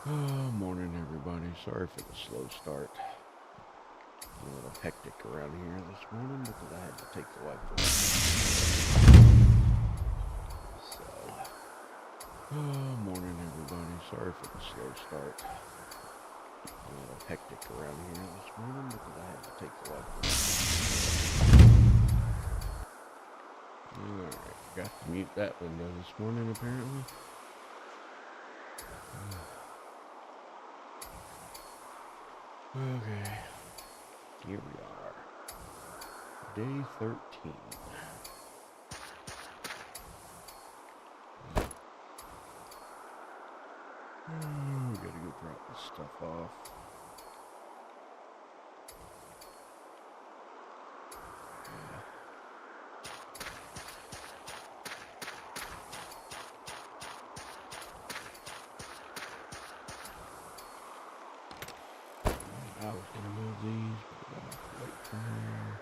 Oh, morning, everybody. Sorry for the slow start. A little hectic around here this morning because I had to take the wife to work. So, oh, morning, everybody. Sorry for the slow start. A little hectic around here this morning because I had to take the wife to work. Alright, got to mute that window this morning, apparently. Okay, here we are. Day 13. We gotta go drop this stuff off. I was gonna move these, but I'm gonna have to wait for her.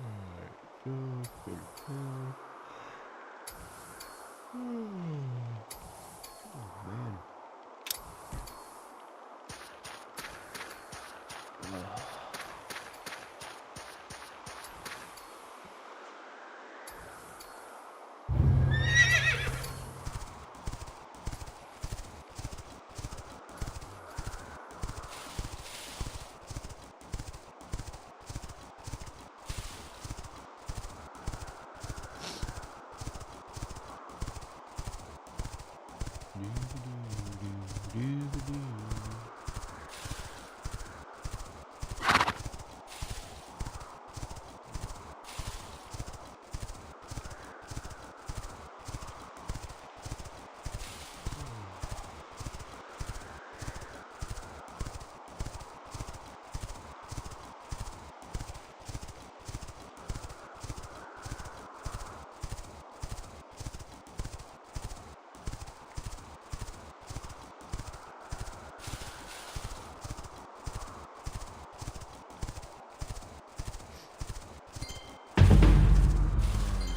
Alright, go. Oh, man.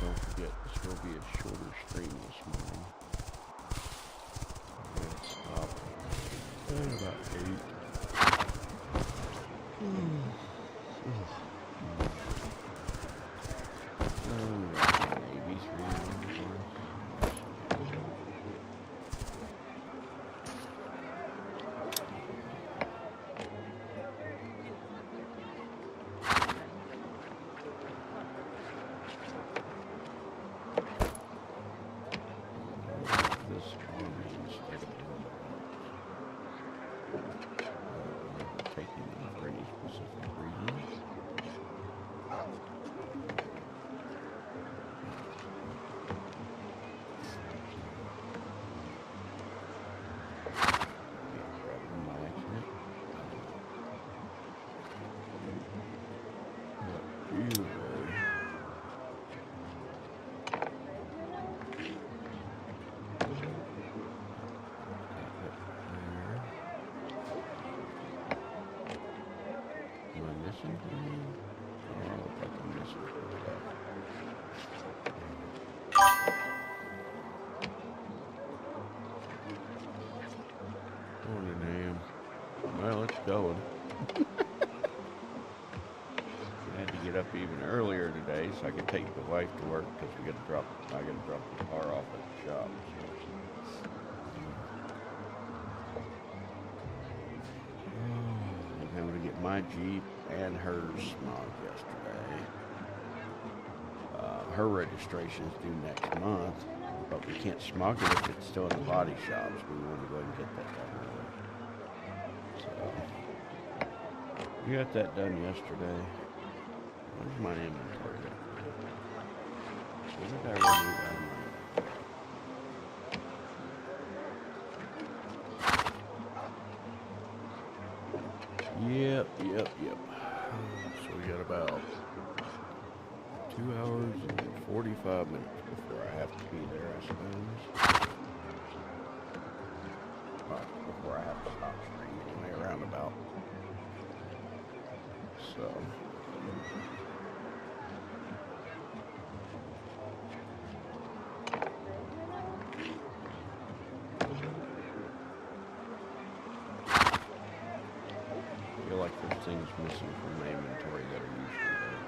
Don't forget, this will be a shorter stream this morning. I'm gonna stop at about 8. We got some ABC for us. This one instead of taking them for any specific reason. Morning, Am. Well, it's going. I had to get up even earlier today so I could take the wife to work because I got to drop the car off at the shop. I was able to get my Jeep and hers smogged yesterday. Her registration's due next month, but we can't smog it if it's still in the body shop, so we want to go ahead and get that done early. So, we got that done yesterday. Where's my inventory? What did I remove out of my Yep. So we got about 2 hours and 45 minutes before I have to be there, I suppose. Before I have to stop streaming anyway, around about. So. I feel like there's things missing from my inventory that are usually there.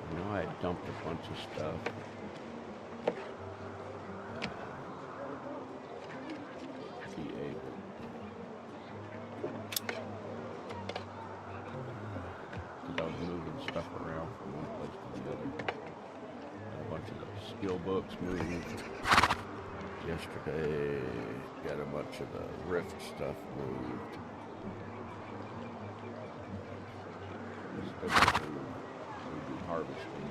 I know I had dumped a bunch of stuff. Be able. Because I was moving stuff around from one place to the other. Got a bunch of the skill books moved. Yesterday, got a bunch of the Rift stuff moved. Still got to do harvesting.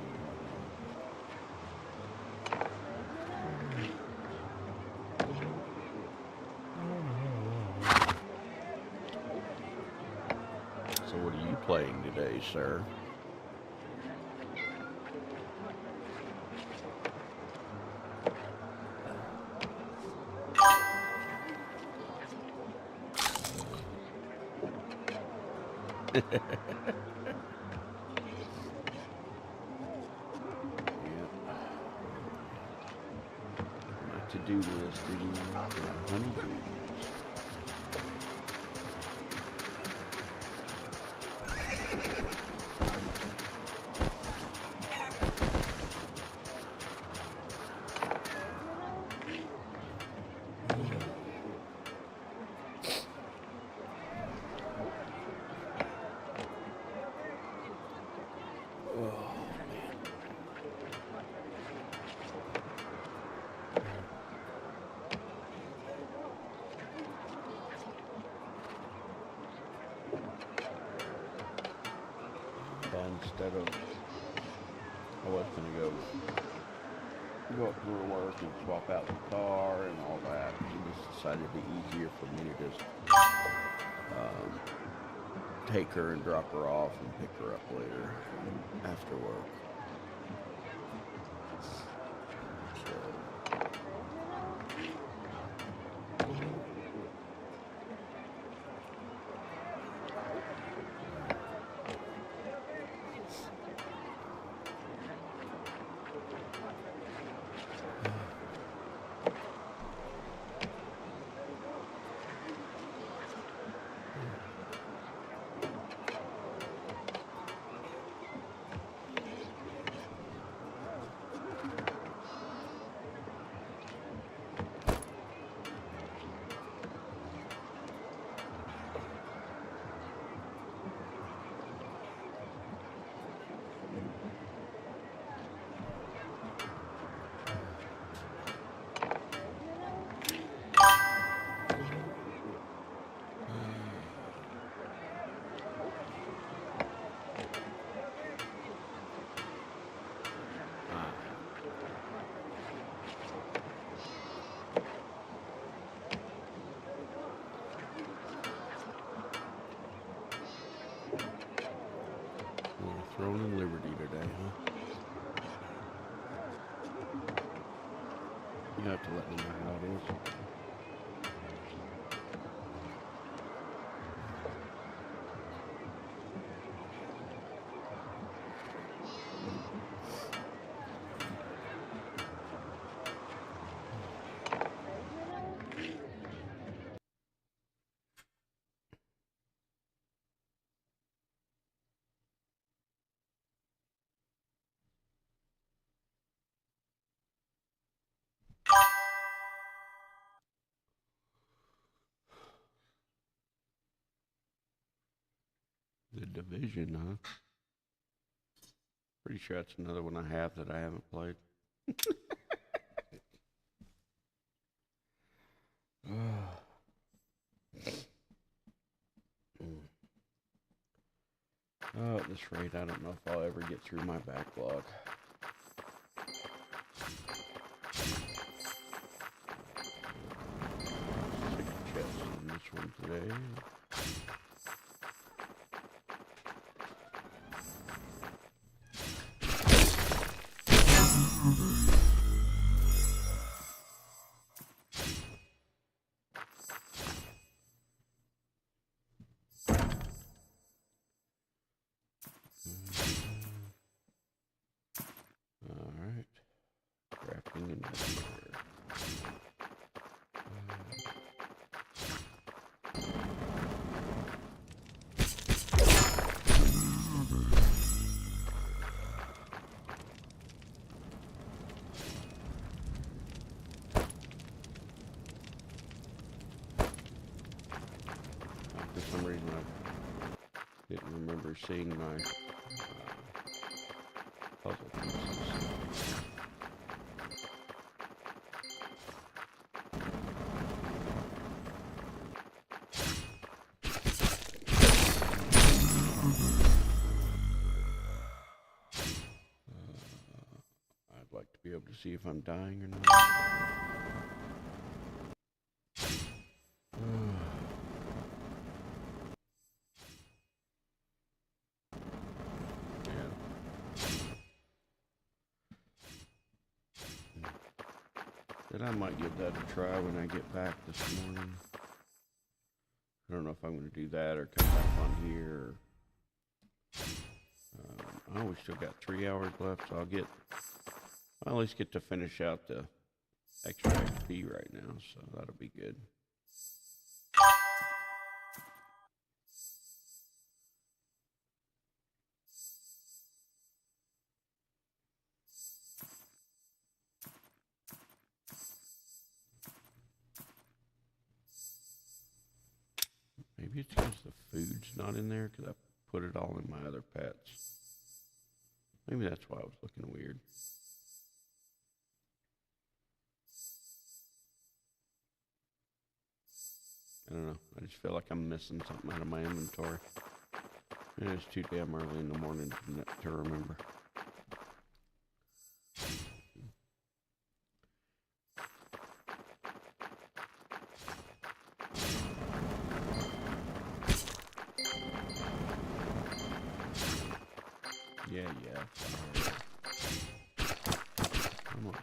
So what are you playing today, sir? My to-do list is honeydew. Instead of, I was going to go up to work and swap out the car and all that. It just decided it'd be easier for me to just take her and drop her off and pick her up later after work. Throne and Liberty today, huh? You have to let me know how it is. The Division, huh? Pretty sure that's another one I have that I haven't played. Oh, at this rate, I don't know if I'll ever get through my backlog. Chests in this one today. For some reason, I didn't remember seeing my puzzle pieces. I'd like to be able to see if I'm dying or not. Then I might give that a try when I get back this morning. I don't know if I'm going to do that or come back on here. We still got 3 hours left, so I'll at least get to finish out the extra XP right now, so that'll be good. Maybe it's because the food's not in there because I put it all in my other pets. Maybe that's why I was looking weird. I don't know. I just feel like I'm missing something out of my inventory. And it's too damn early in the morning to remember. Yeah. Come on, guys.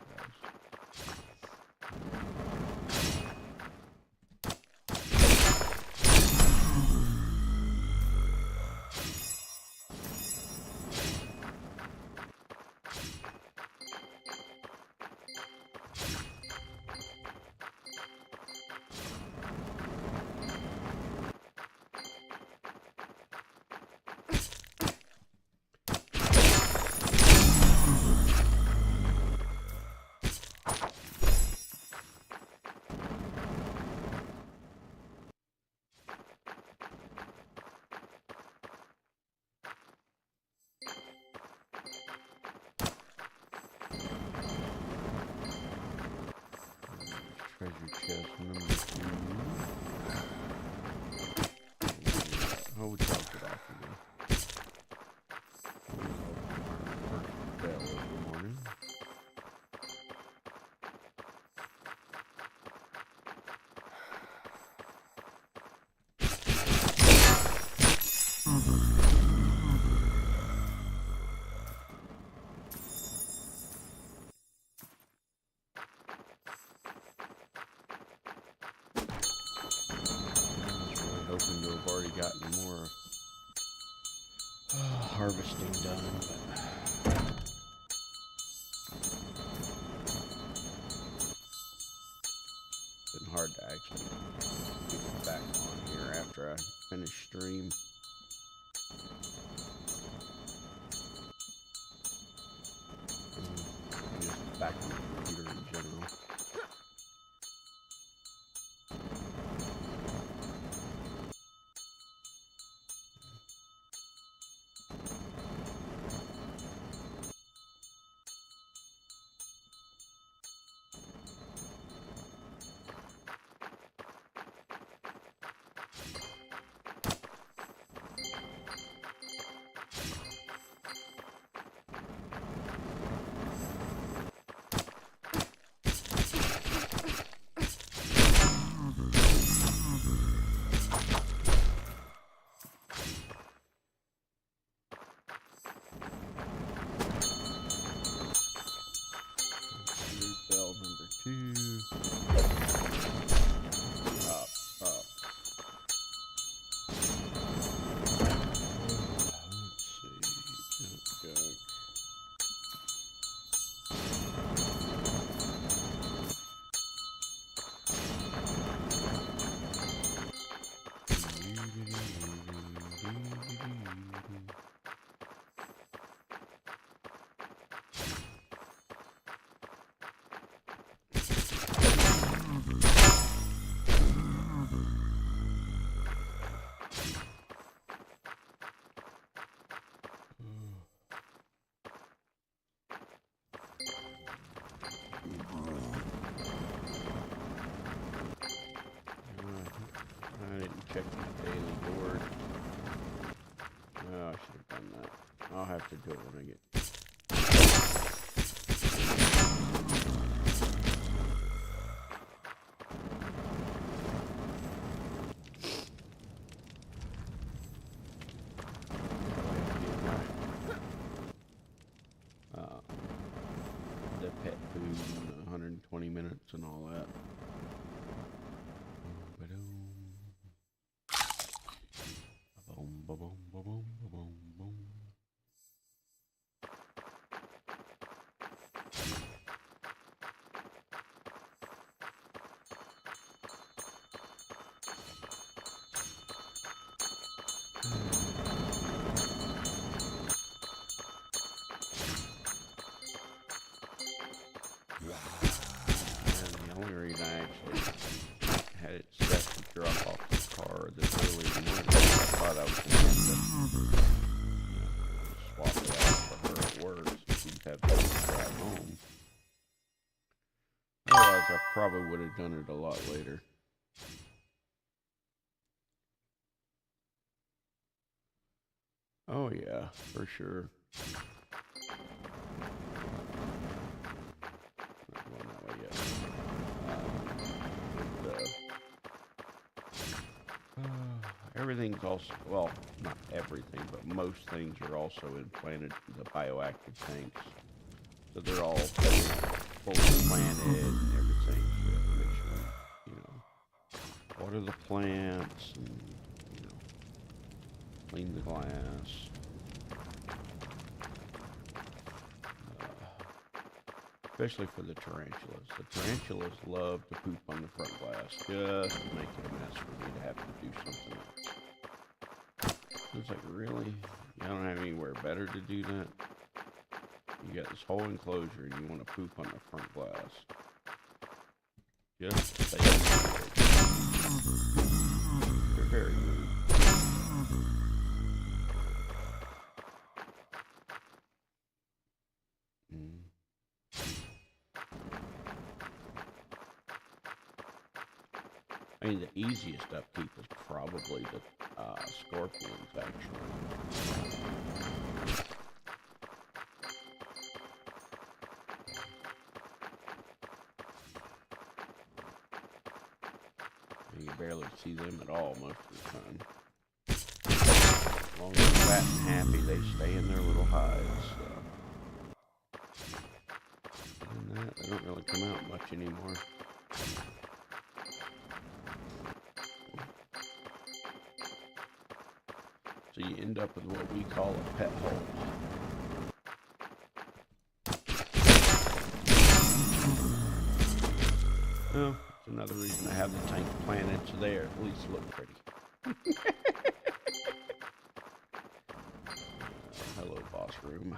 Treasure chest number 2. Oh, we dropped it off again. First bell of the morning. Hoping to have already gotten more harvesting done, but it's been hard to actually get back on here after I finish stream. And just back on the computer in general. I'll have to do it when I get. The pet food, 120 minutes and all that. Boom, boom, boom, boom, boom, boom. And the only reason I actually had it set to drop off the car this early in the morning, I thought I was going to have to swap it out for her at work so she'd have to drive home. Otherwise, I probably would have done it a lot later. Oh yeah, for sure. Not going that way yet. Everything's also, well, not everything, but most things are also implanted in the bioactive tanks. So they're all fully planted and everything. So we have to make sure, water the plants and, clean the glass. Especially for the tarantulas. The tarantulas love to poop on the front glass, just to make it a mess for me to have to do something else. It's like, really? You don't have anywhere better to do that? You got this whole enclosure and you want to poop on the front glass. Just stay in They're very rude. I mean, the easiest upkeep is probably the scorpions, actually. You barely see them at all most of the time. As long as they're fat and happy, they stay in their little hides. Other than that, they don't really come out much anymore. So you end up with what we call a pet hole. Well, it's another reason I have the tank planted so they at least look pretty. Hello, boss room.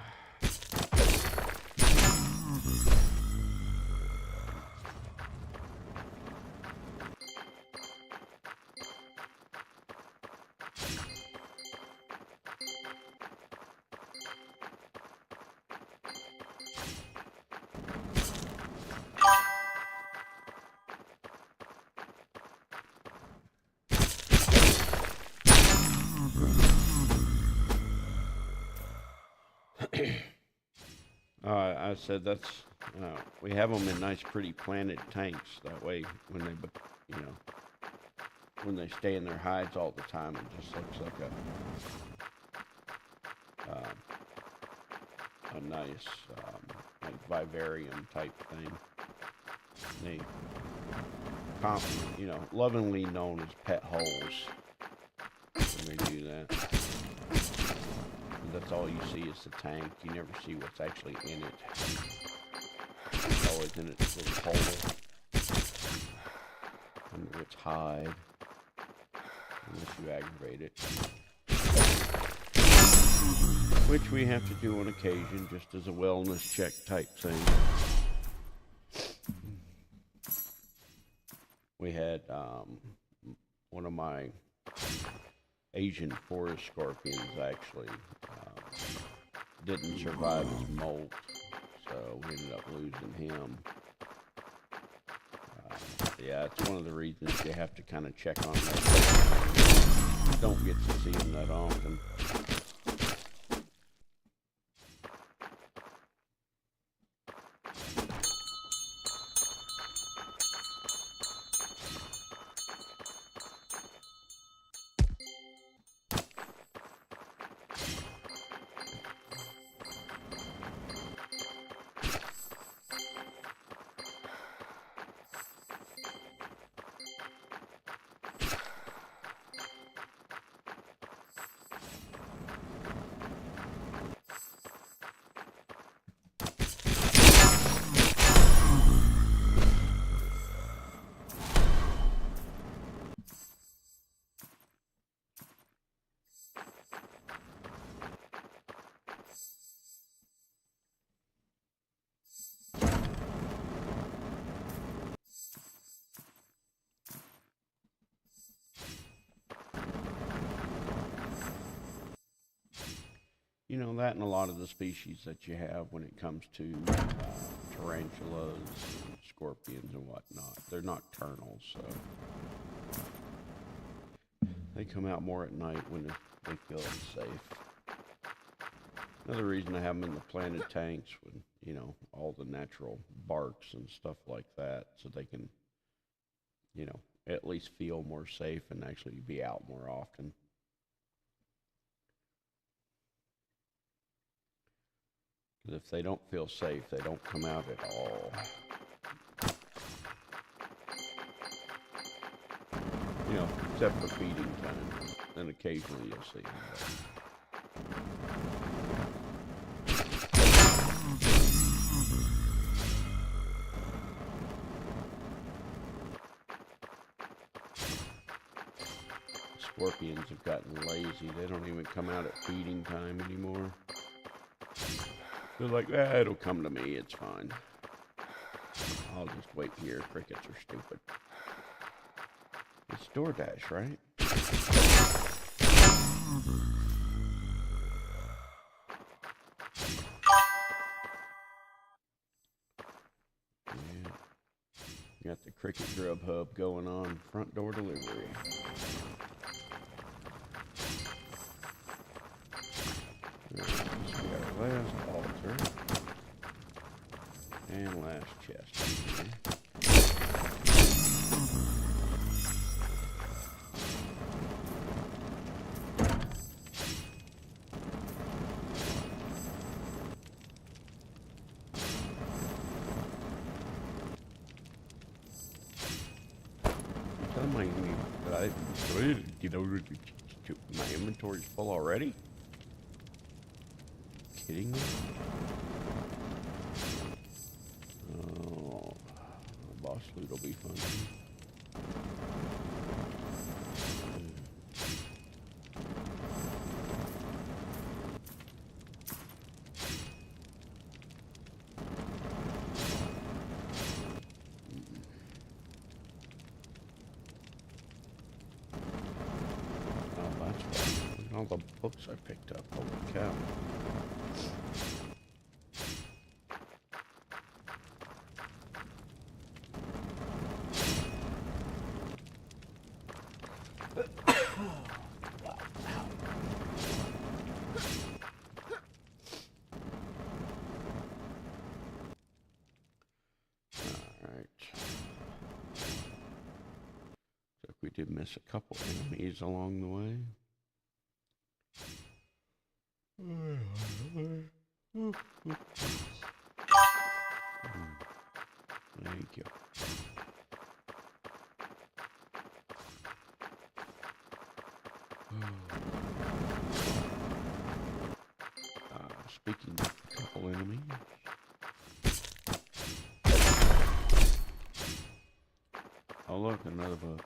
I said that's, we have them in nice, pretty planted tanks. That way, when they, when they stay in their hides all the time, it just looks like a nice, like vivarium type thing. They, lovingly known as pet holes. When they do that. That's all you see is the tank. You never see what's actually in it. It's always in its little hole under its hide, unless you aggravate it, which we have to do on occasion, just as a wellness check type thing. We had one of my Asian forest scorpions actually didn't survive his molt, so we ended up losing him. Yeah, it's one of the reasons you have to kind of check on that. You don't get to see them that often. You know, that and a lot of the species that you have when it comes to tarantulas, and scorpions, and whatnot. They're nocturnal, so they come out more at night when they feel it's safe. Another reason I have them in the planted tanks with, you know, all the natural barks and stuff like that, so they can, you know, at least feel more safe and actually be out more often. Because if they don't feel safe, they don't come out at all. You know, except for feeding time. Then occasionally you'll see them. Scorpions have gotten lazy. They don't even come out at feeding time anymore. They're like, it'll come to me. It's fine. I'll just wait here. Crickets are stupid. It's DoorDash, right? Yeah. Got the Cricket Grub Hub going on. Front door delivery. This will be our last altar. And last chest. Okay. My inventory's full already? Kidding me? Oh, boss loot will be fun. All the books I picked up. Holy cow. Alright. So we did miss a couple enemies along the way. Thank you. Speaking of a couple enemies. Oh look, another bug.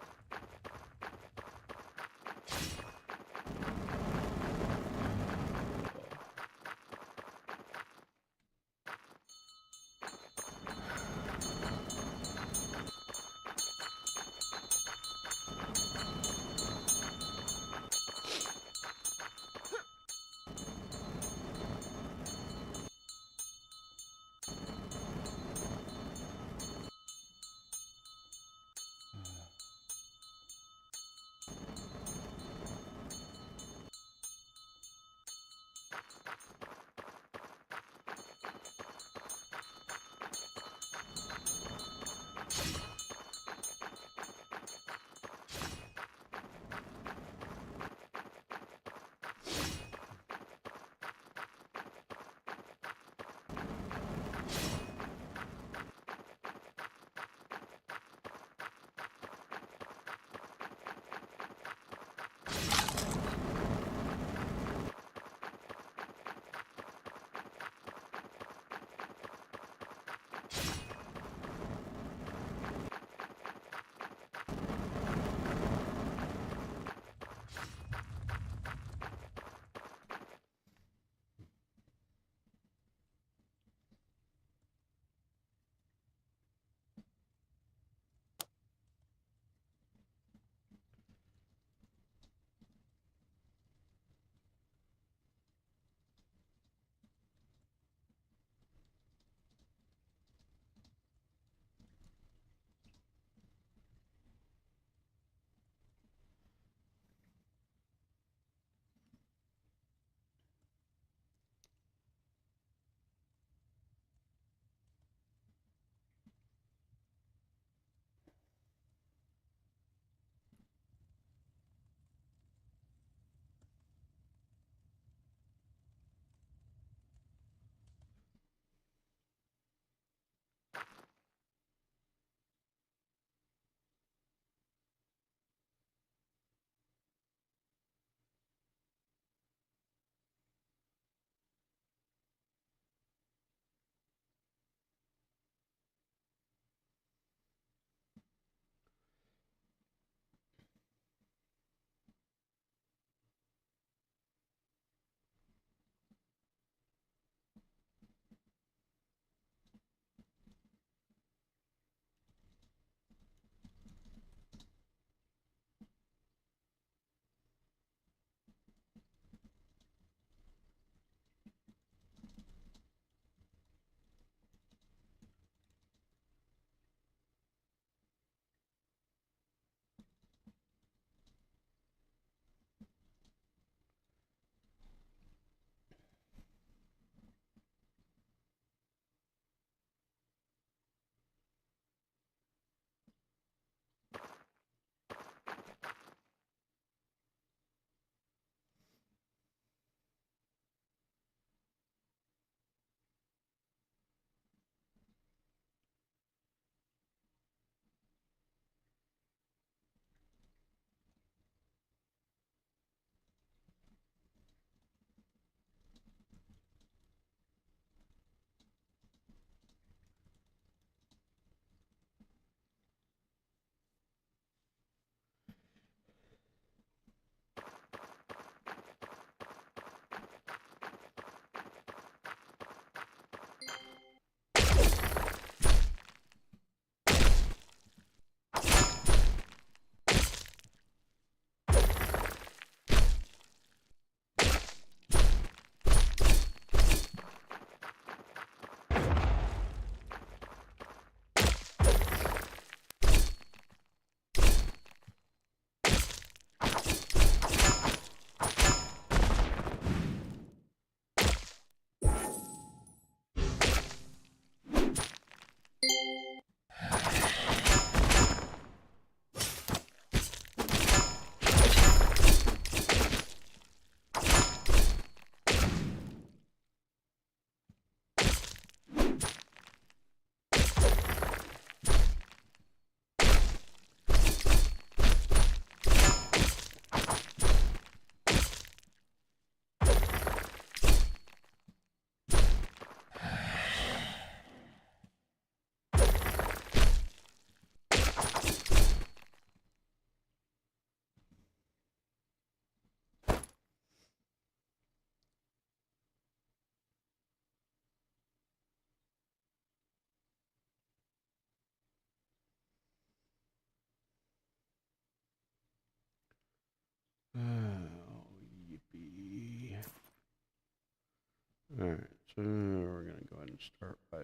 Alright, so we're going to go ahead and start by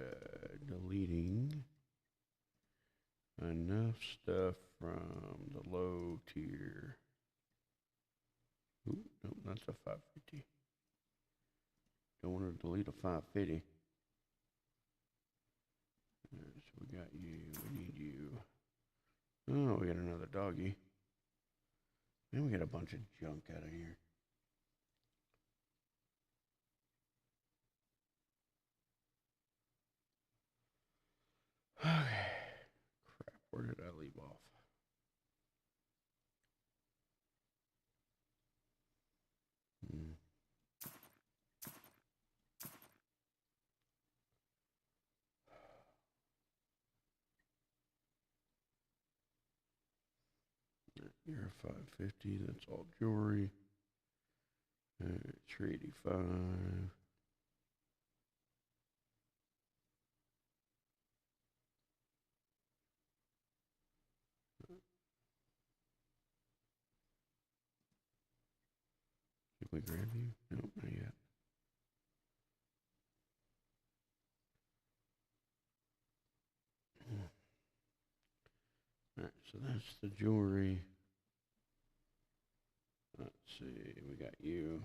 deleting enough stuff from the low tier. Ooh, nope, that's a 550. Don't want to delete a 550. Alright, so we got you, we need you. Oh, we got another doggy. And we got a bunch of junk out of here. Okay. Crap, where did I leave off? You're 550, that's all jewelry. 385. Did we grab you? Nope, not yet. Alright, so that's the jewelry. Let's see, we got you.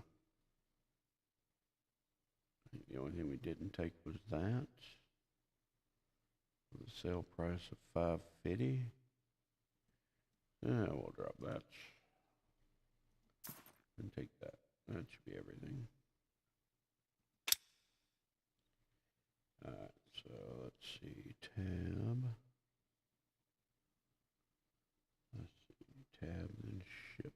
I think the only thing we didn't take was that. With a sale price of 550. Yeah, we'll drop that. And take that. That should be everything. Alright, so let's see, tab. Let's see, tab and ships.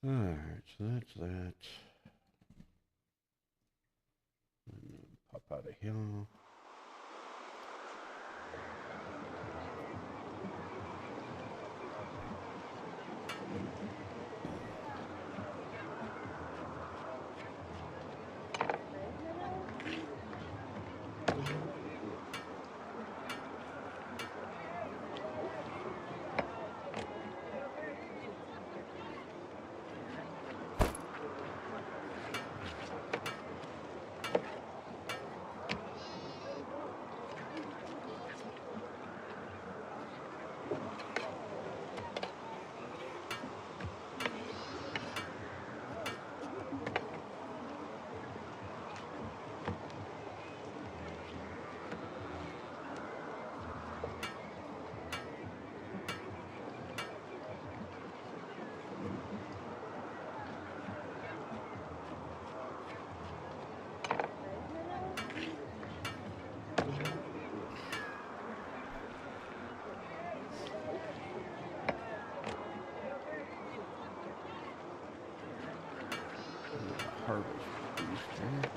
Alright, so that's that. And pop out of here. Harvest booster.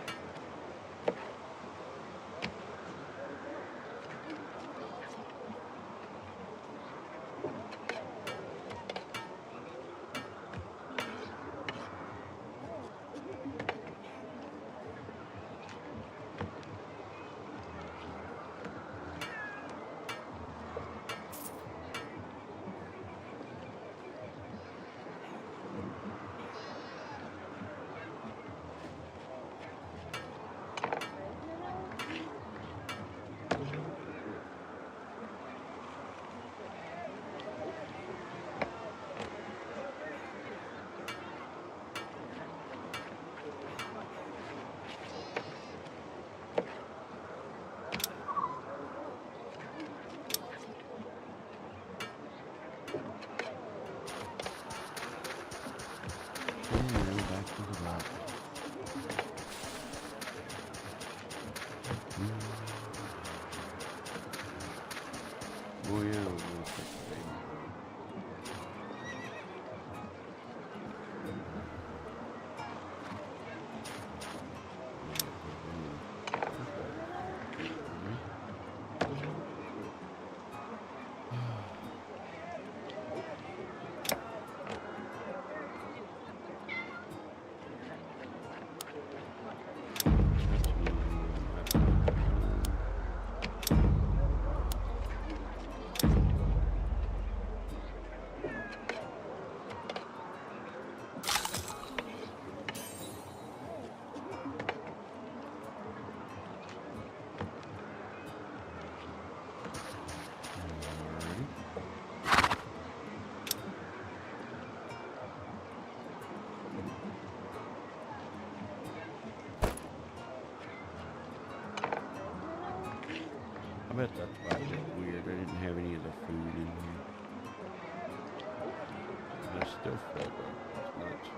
still filled up. It's nuts.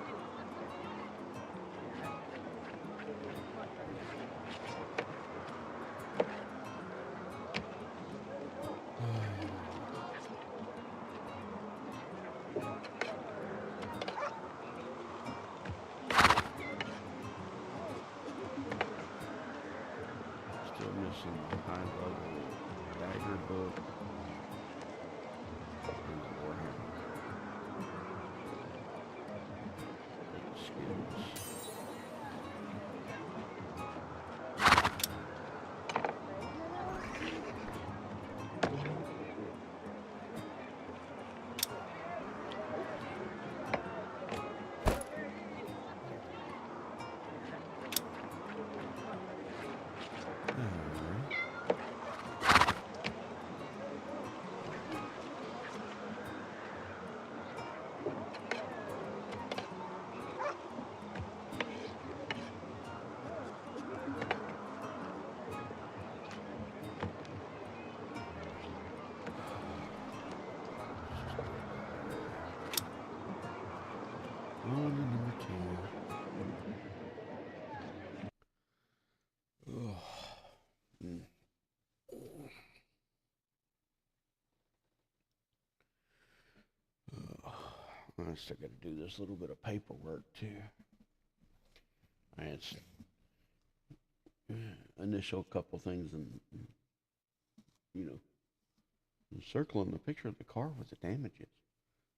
Still missing the high-level dagger book and the warhammer. The skills. On to number 2. Ugh. Mm. I still got to do this little bit of paperwork too. It's initial couple things, and circling the picture of the car with the damages.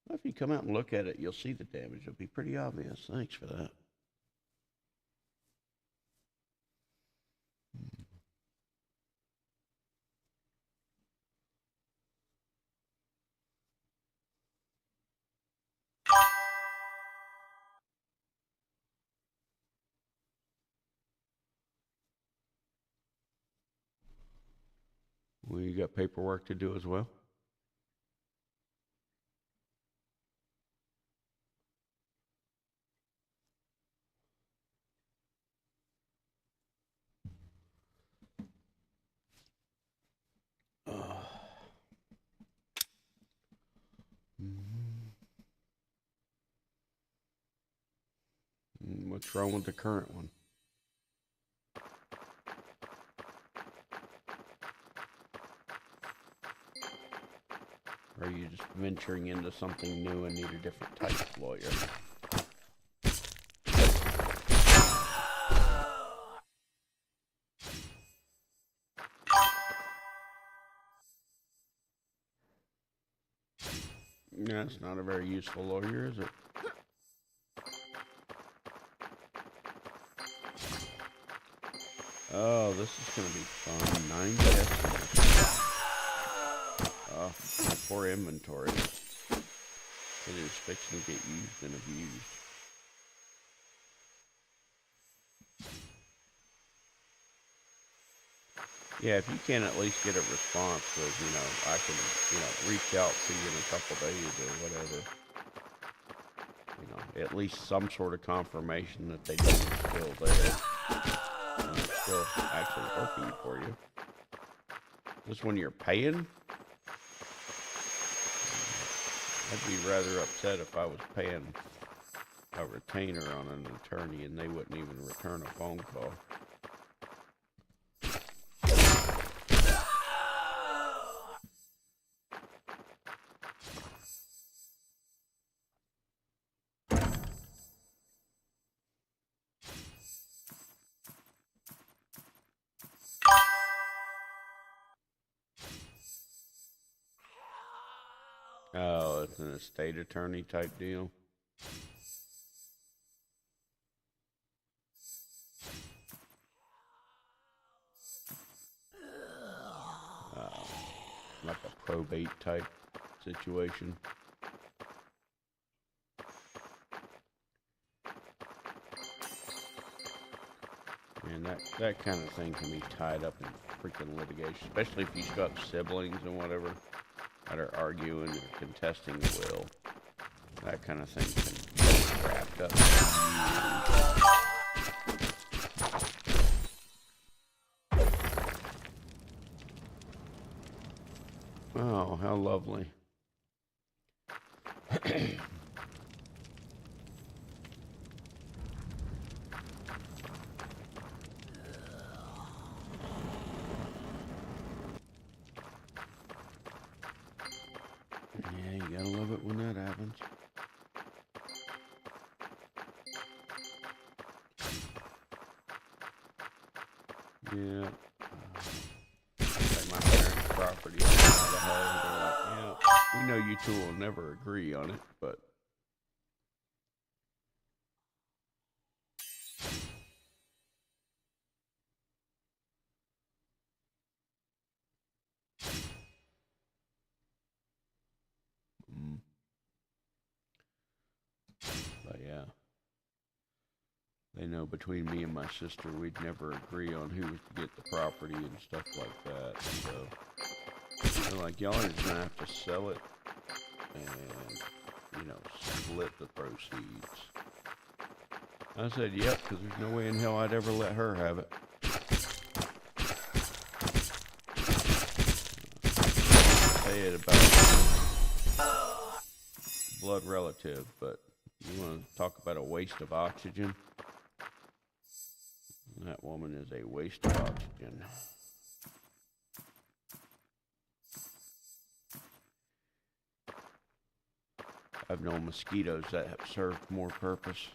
Well, if you come out and look at it, you'll see the damage. It'll be pretty obvious. Thanks for that. Well, you got paperwork to do as well? What's wrong with the current one? Or are you just venturing into something new and need a different type of lawyer? That's not a very useful lawyer, is it? Oh, this is going to be fun. 9 guesses. For inventory. It is fixing to get used and abused. Yeah, if you can at least get a response with, I can, reach out to you in a couple days or whatever. At least some sort of confirmation that they know you're still there. And it's still actually working for you. This one you're paying? I'd be rather upset if I was paying a retainer on an attorney and they wouldn't even return a phone call. Oh, it's an estate attorney type deal. Like a probate type situation. And that kind of thing can be tied up in freaking litigation, especially if you still have siblings and whatever that are arguing or contesting the will. That kind of thing can get wrapped up. Oh, how lovely. Yeah. Like my parents' property in Idaho. They're like, yeah, we know you two will never agree on it, but mm, yeah, they know between me and my sister, we'd never agree on who was to get the property and stuff like that. So they're like, y'all are just gonna have to sell it and, split the proceeds. I said, yep, because there's no way in hell I'd ever let her have it. Say it about blood relative, but you want to talk about a waste of oxygen? That woman is a waste of oxygen. I've known mosquitoes that have served more purpose.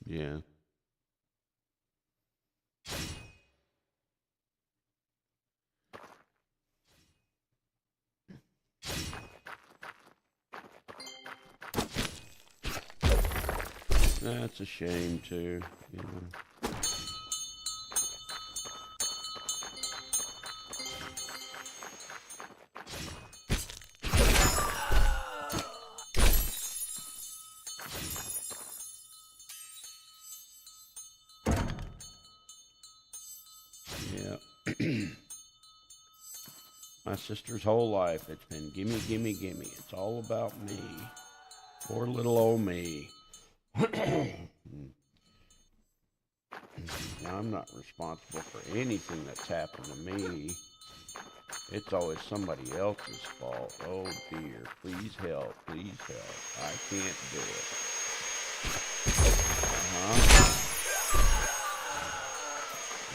Yeah. That's a shame too, Yeah. My sister's whole life, it's been gimme, gimme, gimme. It's all about me. Poor little old me. Now, I'm not responsible for anything that's happened to me. It's always somebody else's fault. Oh dear, please help, please help. I can't do it.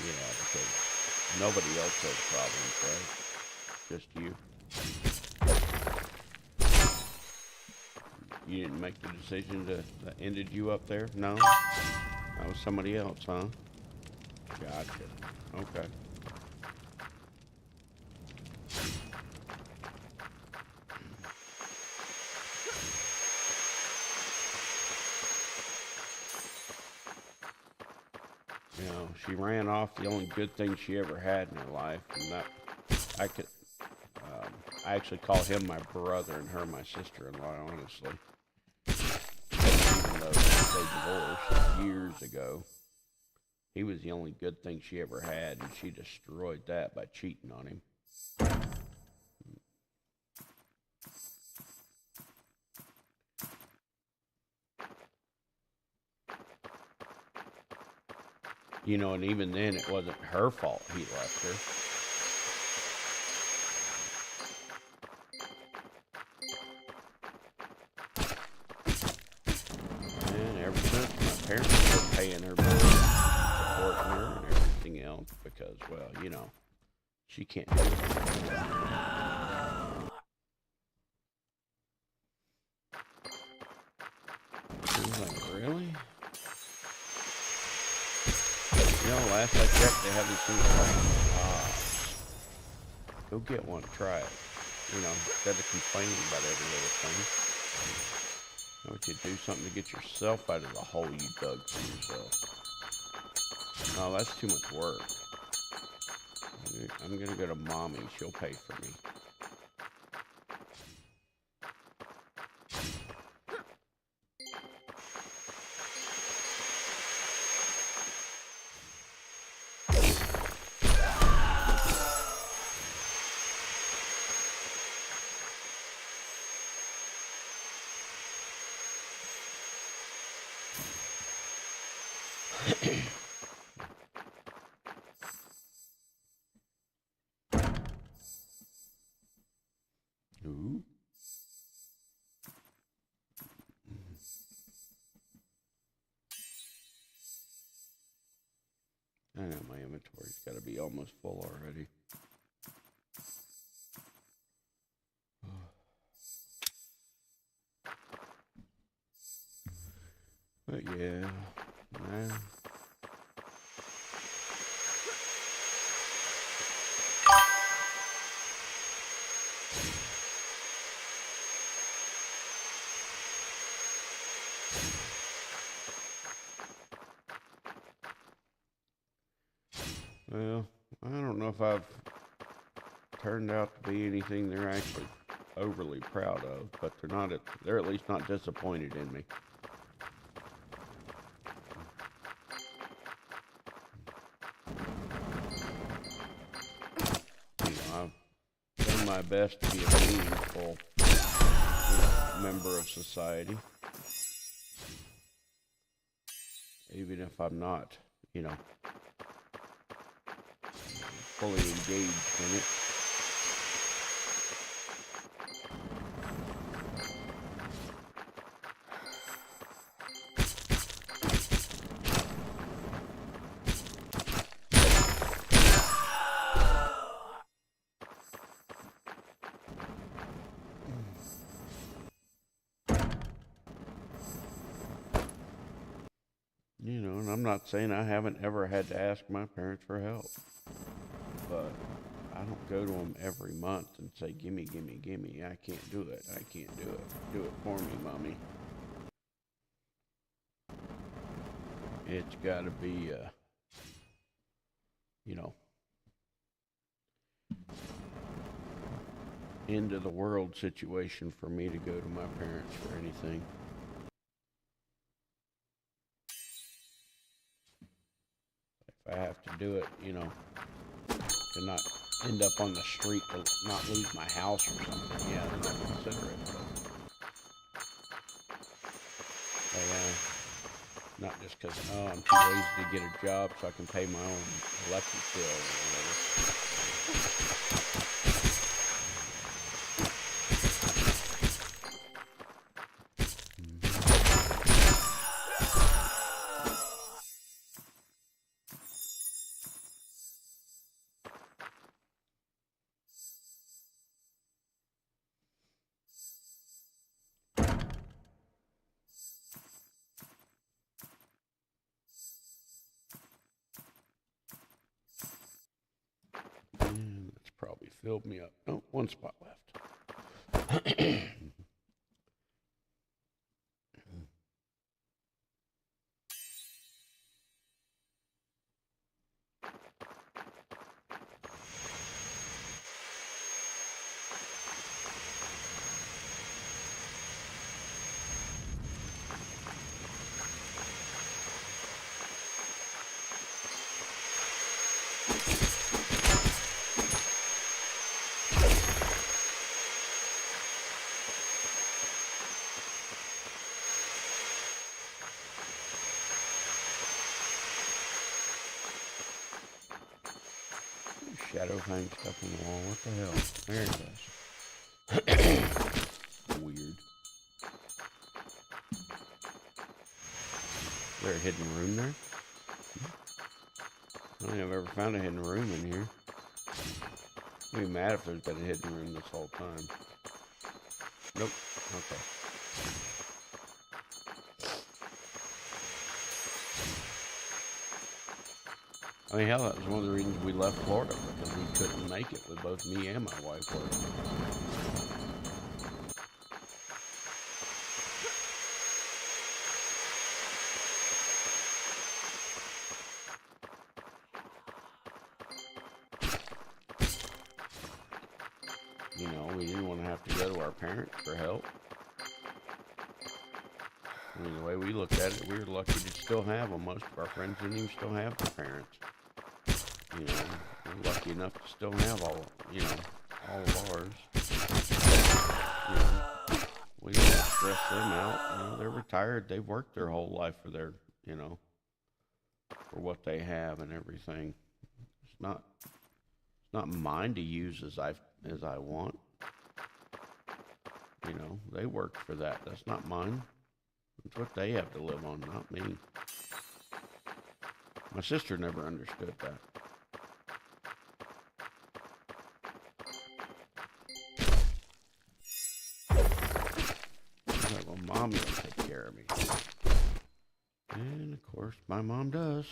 Yeah, because nobody else has problems, right? Just you. You didn't make the decision that ended you up there? No? That was somebody else, huh? Gotcha. Okay. She ran off the only good thing she ever had in her life, and that I could. I actually call him my brother and her my sister-in-law, honestly. Even though they divorced years ago, he was the only good thing she ever had, and she destroyed that by cheating on him. And even then, it wasn't her fault he left her. And ever since, my parents were paying her bills, supporting her, and everything else because, well, she can't do it. I was like, really? Last I checked, they have these things called go get one, try it. Instead of complaining about every little thing. Why don't you do something to get yourself out of the hole you dug for yourself? No, that's too much work. I'm gonna go to mommy. She'll pay for me. I know my inventory's got to be almost full already. But yeah, nah. Well, I don't know if I've turned out to be anything they're actually overly proud of, but they're at least not disappointed in me. You know, I've done my best to be a meaningful, member of society, even if I'm not, fully engaged in it. And I'm not saying I haven't ever had to ask my parents for help, but I don't go to them every month and say, gimme, gimme, gimme, I can't do it, I can't do it, do it for me, mommy. It's gotta be, end of the world situation for me to go to my parents for anything. If I have to do it, to not end up on the street, to not lose my house or something, yeah, then I'll consider it. But not just because, I'm too lazy to get a job so I can pay my own electric bill or whatever. And that's probably filled me up. Oh, one spot left. Shadow hang stuff on the wall. What the hell? There it is. Weird. Is there a hidden room there? I don't think I've ever found a hidden room in here. I'd be mad if there's been a hidden room this whole time. Nope. Okay. I mean, hell, that was one of the reasons we left Florida, because we couldn't make it with both me and my wife working. We didn't want to have to go to our parents for help. I mean, the way we looked at it, we were lucky to still have them. Most of our friends didn't even still have their parents. We're lucky enough to still have all of ours. We don't stress them out. They're retired. They've worked their whole life for their, for what they have and everything. It's not mine to use as I want. They work for that. That's not mine. It's what they have to live on, not me. My sister never understood that. She's like, well, Mom will take care of me. And of course, my mom does.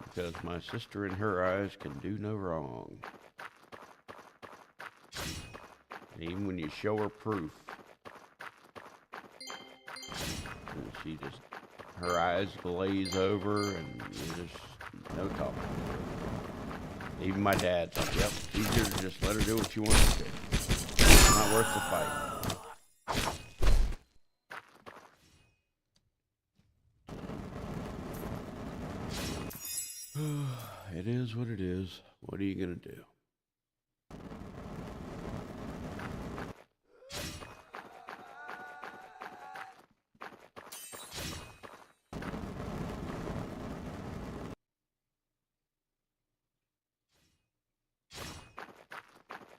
Because my sister, in her eyes, can do no wrong. And even when you show her proof, and she just, her eyes glaze over, and you just, no talking. Even my dad's like, yep, it's easier to just let her do what she wants to do. It's not worth the fight. It is what it is. What are you going to do?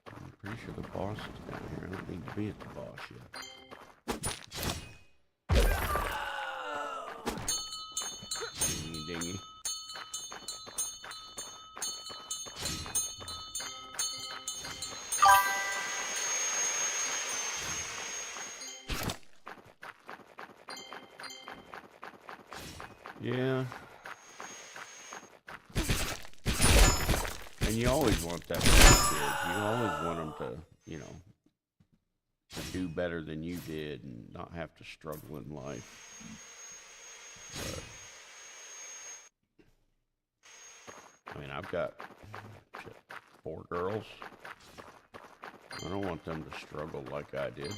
I'm pretty sure the boss is down here. I don't need to be at the boss yet. Dingy dingy. Yeah. And you always want that for your kids. You always want them to, you know, to do better than you did and not have to struggle in life. But, I mean, I've got 4 girls. I don't want them to struggle like I did.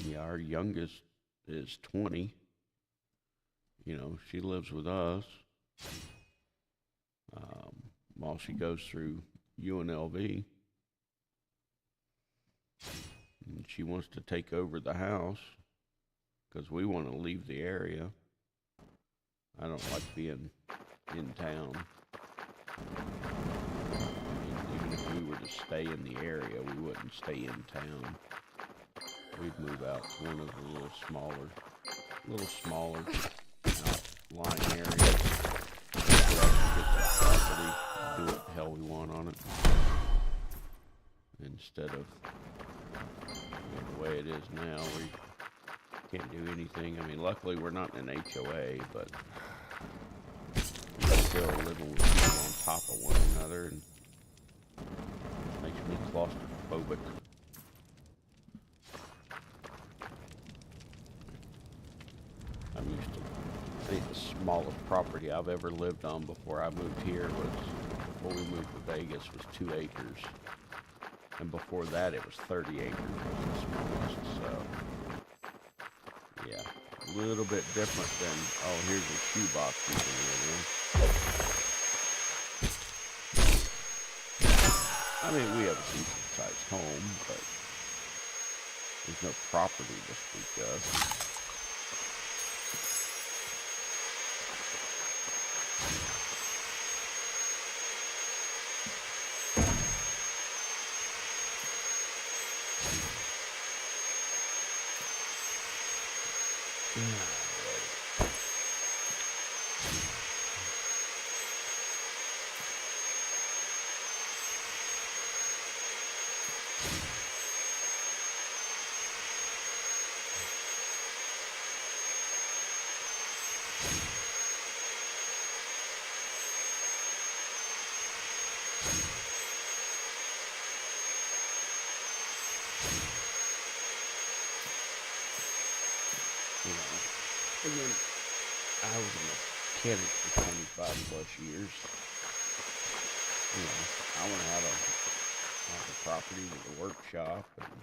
Yeah, our youngest is 20. You know, she lives with us while she goes through UNLV. And she wants to take over the house because we want to leave the area. I don't like being in town. I mean, even if we were to stay in the area, we wouldn't stay in town. We'd move out to one of the little smaller outlying areas. So we can get that property, do what the hell we want on it. Instead of the way it is now, where you can't do anything. I mean, luckily we're not in an HOA, but we're still living with people on top of one another, and it makes me claustrophobic. I'm used to, I think the smallest property I've ever lived on before I moved here before we moved to Vegas, was 2 acres. And before that, it was 30 acres, was the smallest. So, yeah, a little bit different than, oh, here's a shoebox you can live in. I mean, we have a decent-sized home, but there's no property to speak of. You know, and then I was a mechanic for 25 plus years. You know, I want to have a property with a workshop and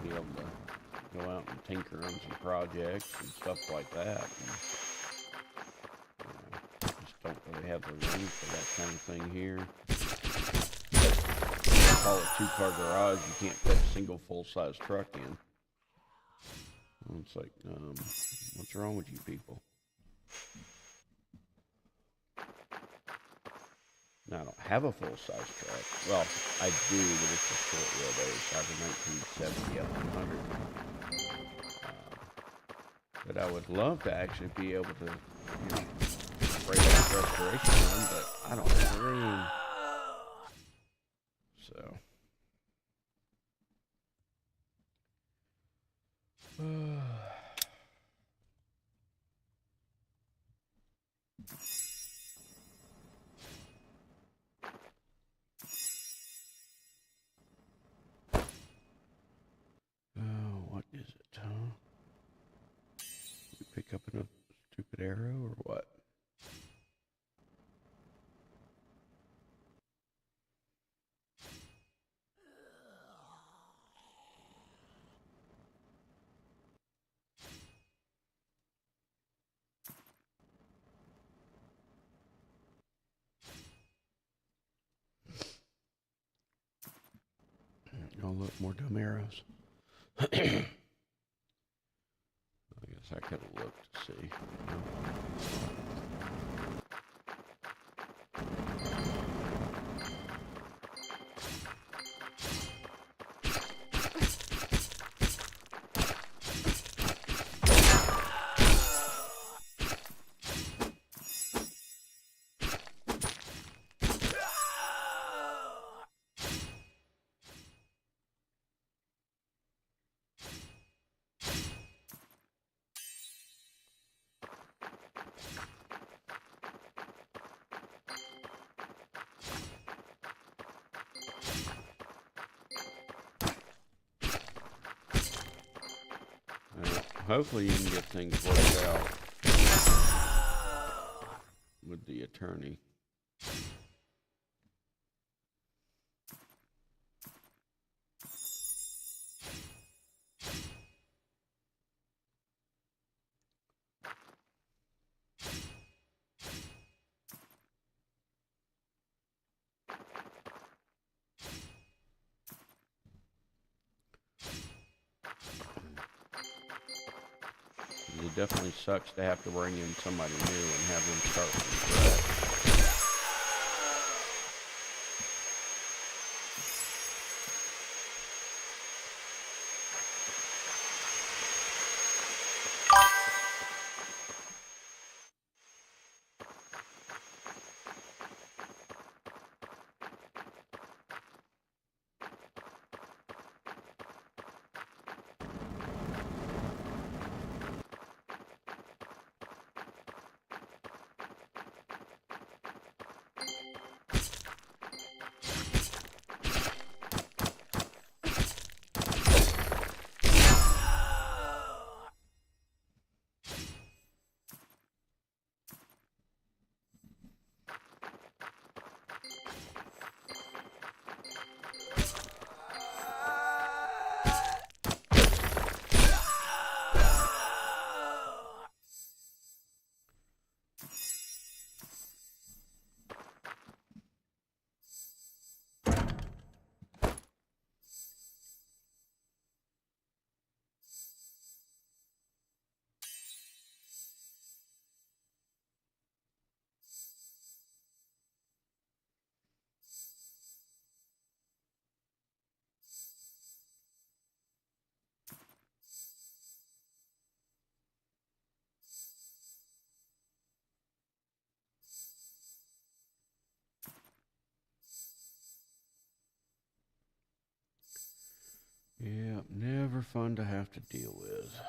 be able to go out and tinker on some projects and stuff like that. And, just don't really have the room for that kind of thing here. Call it two-car garage. You can't fit a single full-size truck in. And it's like, what's wrong with you people? Now, I don't have a full-size truck. Well, I do, but it's a short wheelbase. I have a 1970 F100. But I would love to actually be able to, break that restoration run, but I don't have room. So. What is it, huh? We pick up another stupid arrow or what? Oh, look, more dumb arrows. I guess I could have looked to see. Hopefully you can get things worked out with the attorney. It definitely sucks to have to bring in somebody new and have them start from scratch. Yeah, never fun to have to deal with.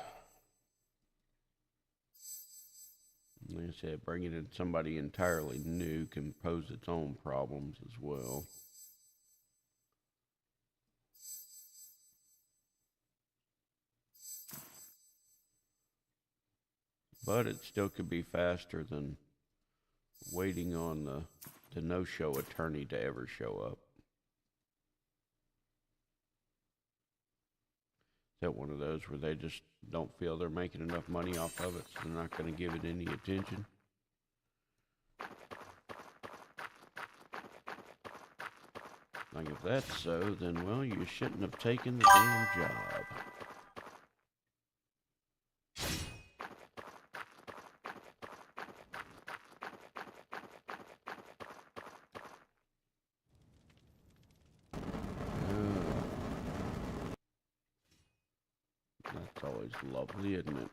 Like I said, bringing in somebody entirely new can pose its own problems as well. But it still could be faster than waiting on the no-show attorney to ever show up. hit one of those where they just don't feel they're making enough money off of it, so they're not going to give it any attention. Like, if that's so, then, well, you shouldn't have taken the damn job. That's always lovely, isn't it?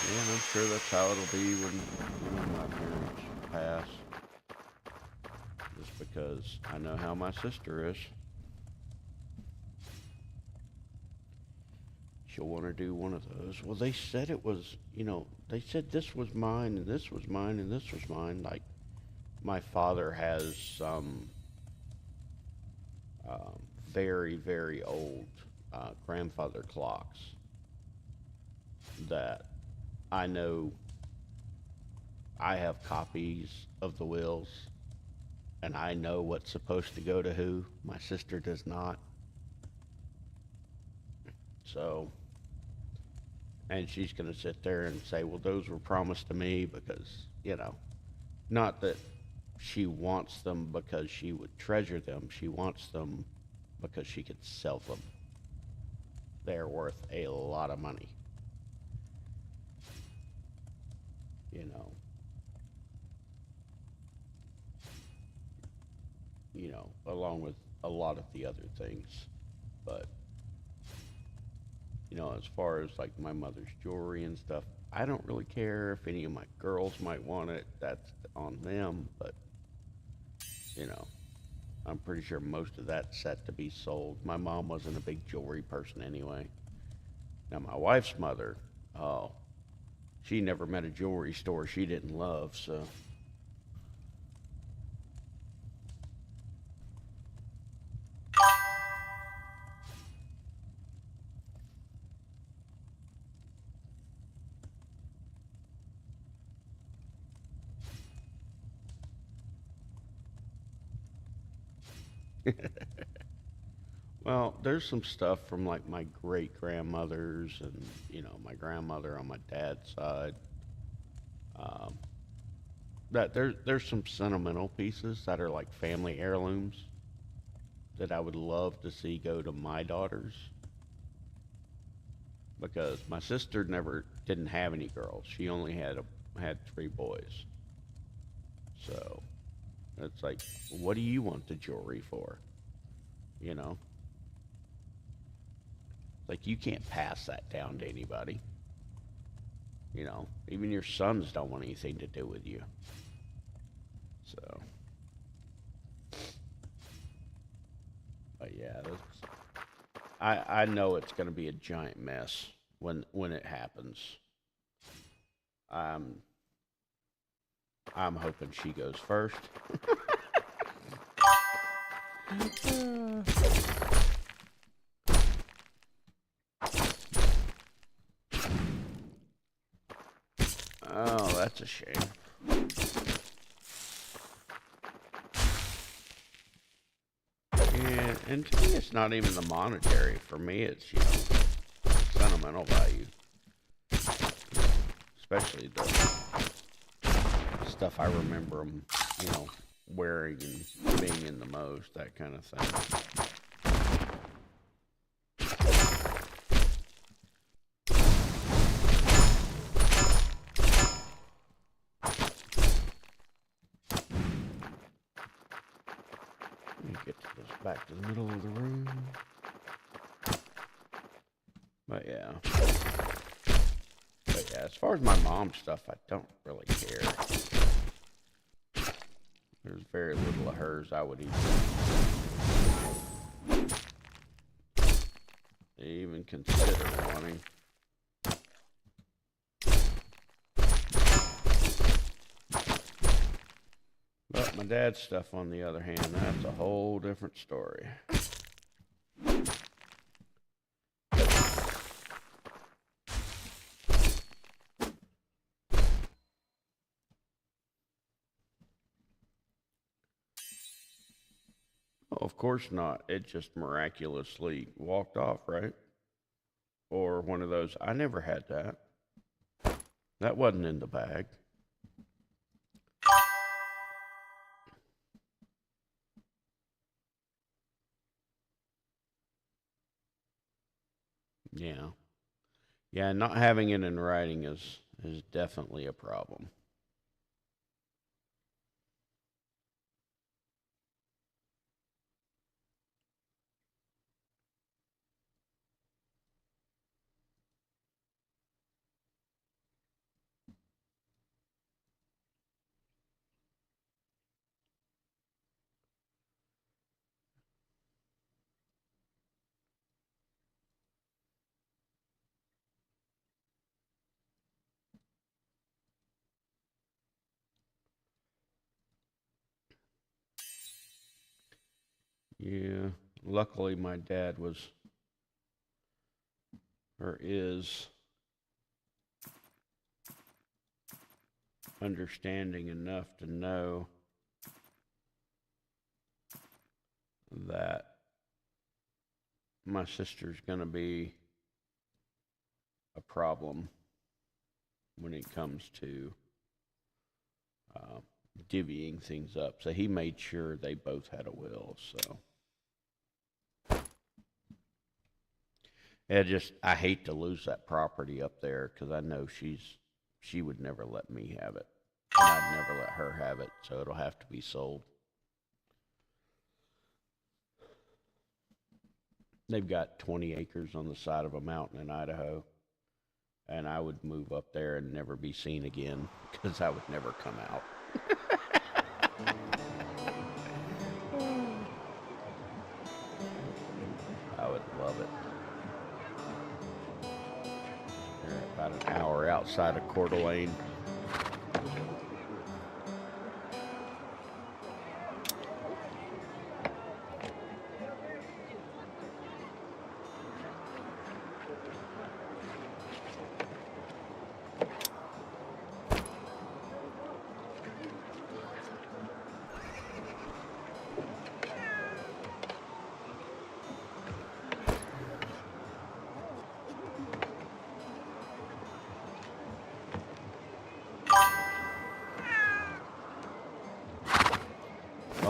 Yeah, and I'm sure that's how it'll be when my parents pass. Just because I know how my sister is. She'll want to do one of those. Well, they said it was, they said this was mine, and this was mine, and this was mine. Like, my father has some very, very old grandfather clocks that I know I have copies of the wills, and I know what's supposed to go to who. My sister does not. So, and she's going to sit there and say, well, those were promised to me because, not that she wants them because she would treasure them. She wants them because she could sell them. They're worth a lot of money. Along with a lot of the other things. But, as far as like my mother's jewelry and stuff, I don't really care if any of my girls might want it. That's on them. But, I'm pretty sure most of that's set to be sold. My mom wasn't a big jewelry person anyway. Now, my wife's mother, oh, she never met a jewelry store she didn't love, so. Well, there's some stuff from like my great grandmothers and my grandmother on my dad's side. Um, that there's some sentimental pieces that are like family heirlooms that I would love to see go to my daughters because my sister never didn't have any girls. She only had 3 boys. So it's like, what do you want the jewelry for? You know, like you can't pass that down to anybody. Even your sons don't want anything to do with you. So, but yeah, I know it's going to be a giant mess when it happens. I'm I'm hoping she goes first. Oh, that's a shame. And to me, it's not even the monetary. For me, it's, sentimental value. Especially the stuff I remember them, wearing and being in the most, that kind of thing. Let me get this back to the middle of the room. But yeah, as far as my mom's stuff, I don't really care. There's very little of hers I would even consider wanting. But my dad's stuff, on the other hand, that's a whole different story. Of course not. It just miraculously walked off, right? Or one of those. I never had that. That wasn't in the bag. Yeah. Yeah, not having it in writing is definitely a problem. Yeah. Luckily my dad was or is understanding enough to know that my sister's going to be a problem when it comes to uh, divvying things up. So he made sure they both had a will. So I hate to lose that property up there because I know she would never let me have it, and I'd never let her have it. So it'll have to be sold. They've got 20 acres on the side of a mountain in Idaho, and I would move up there and never be seen again because I would never come out. I would love it. They're about an hour outside of Coeur d'Alene.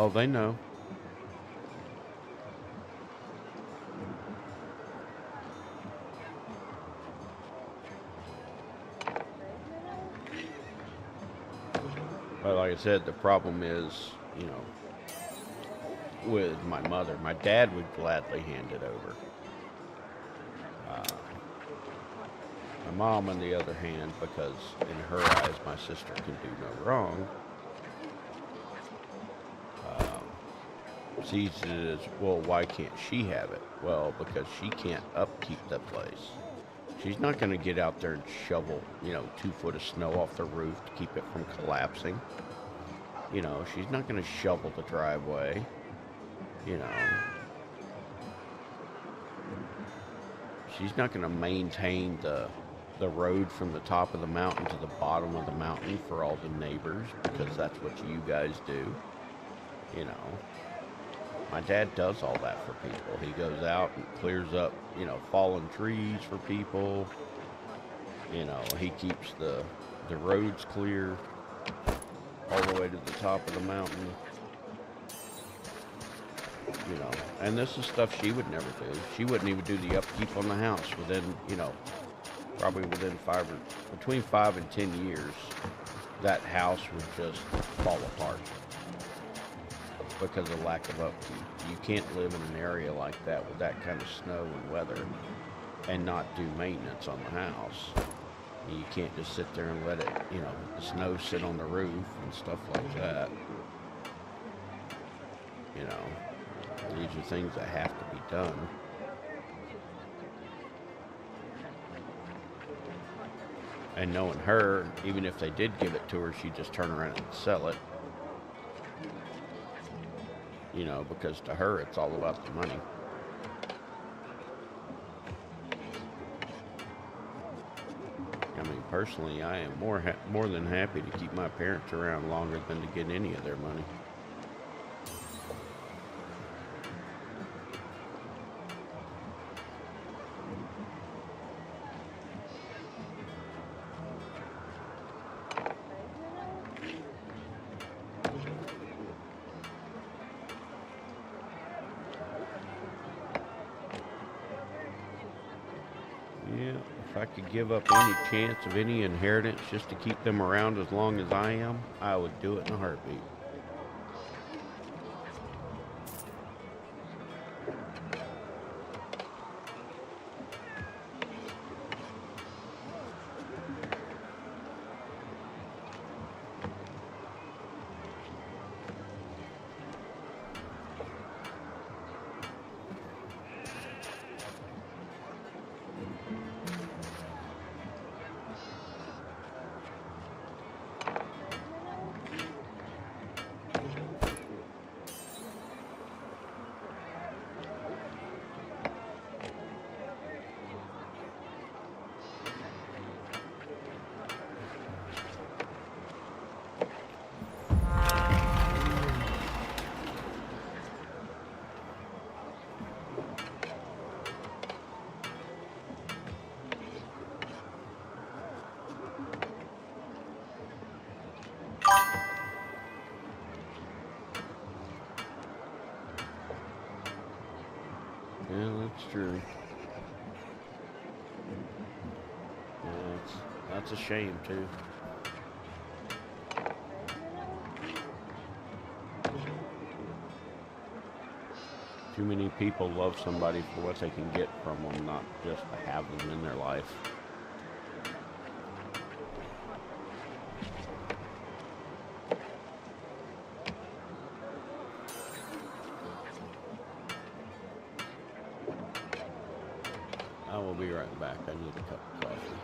Oh, they know. But like I said, the problem is, with my mother, my dad would gladly hand it over. Uh, my mom, on the other hand, because in her eyes, my sister can do no wrong, sees it as, well, why can't she have it? Well, because she can't upkeep the place. She's not going to get out there and shovel, 2 foot of snow off the roof to keep it from collapsing. She's not going to shovel the driveway. She's not going to maintain the road from the top of the mountain to the bottom of the mountain for all the neighbors because that's what you guys do. My dad does all that for people. He goes out and clears up, fallen trees for people. He keeps the roads clear all the way to the top of the mountain. And this is stuff she would never do. She wouldn't even do the upkeep on the house within, probably within between 5 and 10 years, that house would just fall apart because of lack of upkeep. You can't live in an area like that with that kind of snow and weather and not do maintenance on the house. You can't just sit there and let it, the snow sit on the roof and stuff like that. These are things that have to be done. And knowing her, even if they did give it to her, she'd just turn around and sell it. Because to her, it's all about the money. I mean, personally, I am more than happy to keep my parents around longer than to get any of their money. I could give up any chance of any inheritance just to keep them around as long as I am, I would do it in a heartbeat. Yeah, that's true. Yeah, that's a shame too. Too many people love somebody for what they can get from them, not just to have them in their life. I will be right back. I need a cup of coffee.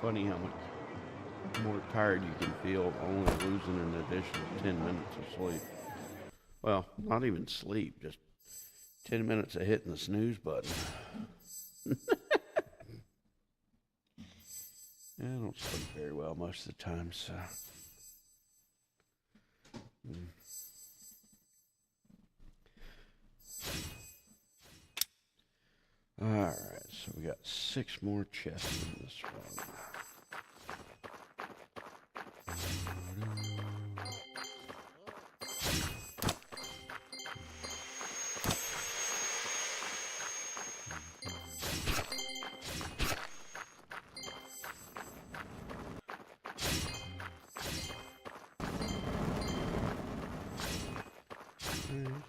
funny how much more tired you can feel only losing an additional 10 minutes of sleep. Well, not even sleep, just 10 minutes of hitting the snooze button. I don't sleep very well most of the time, so. Alright, so we got 6 more chests in this one.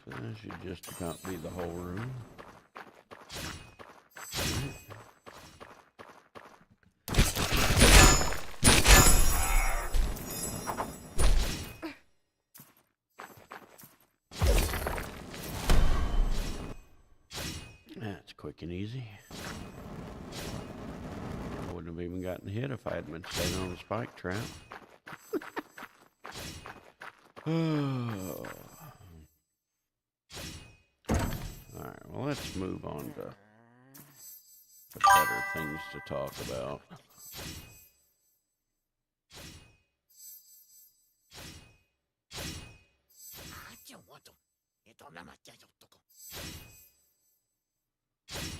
So that should just about be the whole room. That's quick and easy. I wouldn't have even gotten hit if I had been staying on the spike trap. Oh. Alright, well, let's move on to better things to talk about.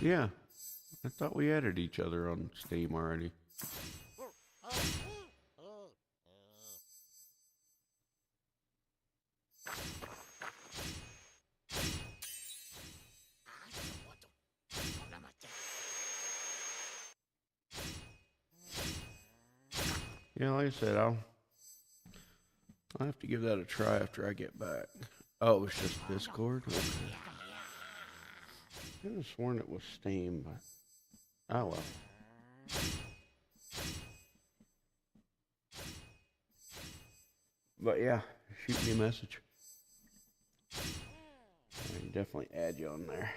Yeah, I thought we added each other on Steam already. Yeah, like I said, I'll have to give that a try after I get back. Oh, it was just Discord? Okay. I could have sworn it was Steam, but oh well. But yeah, shoot me a message. I can definitely add you on there.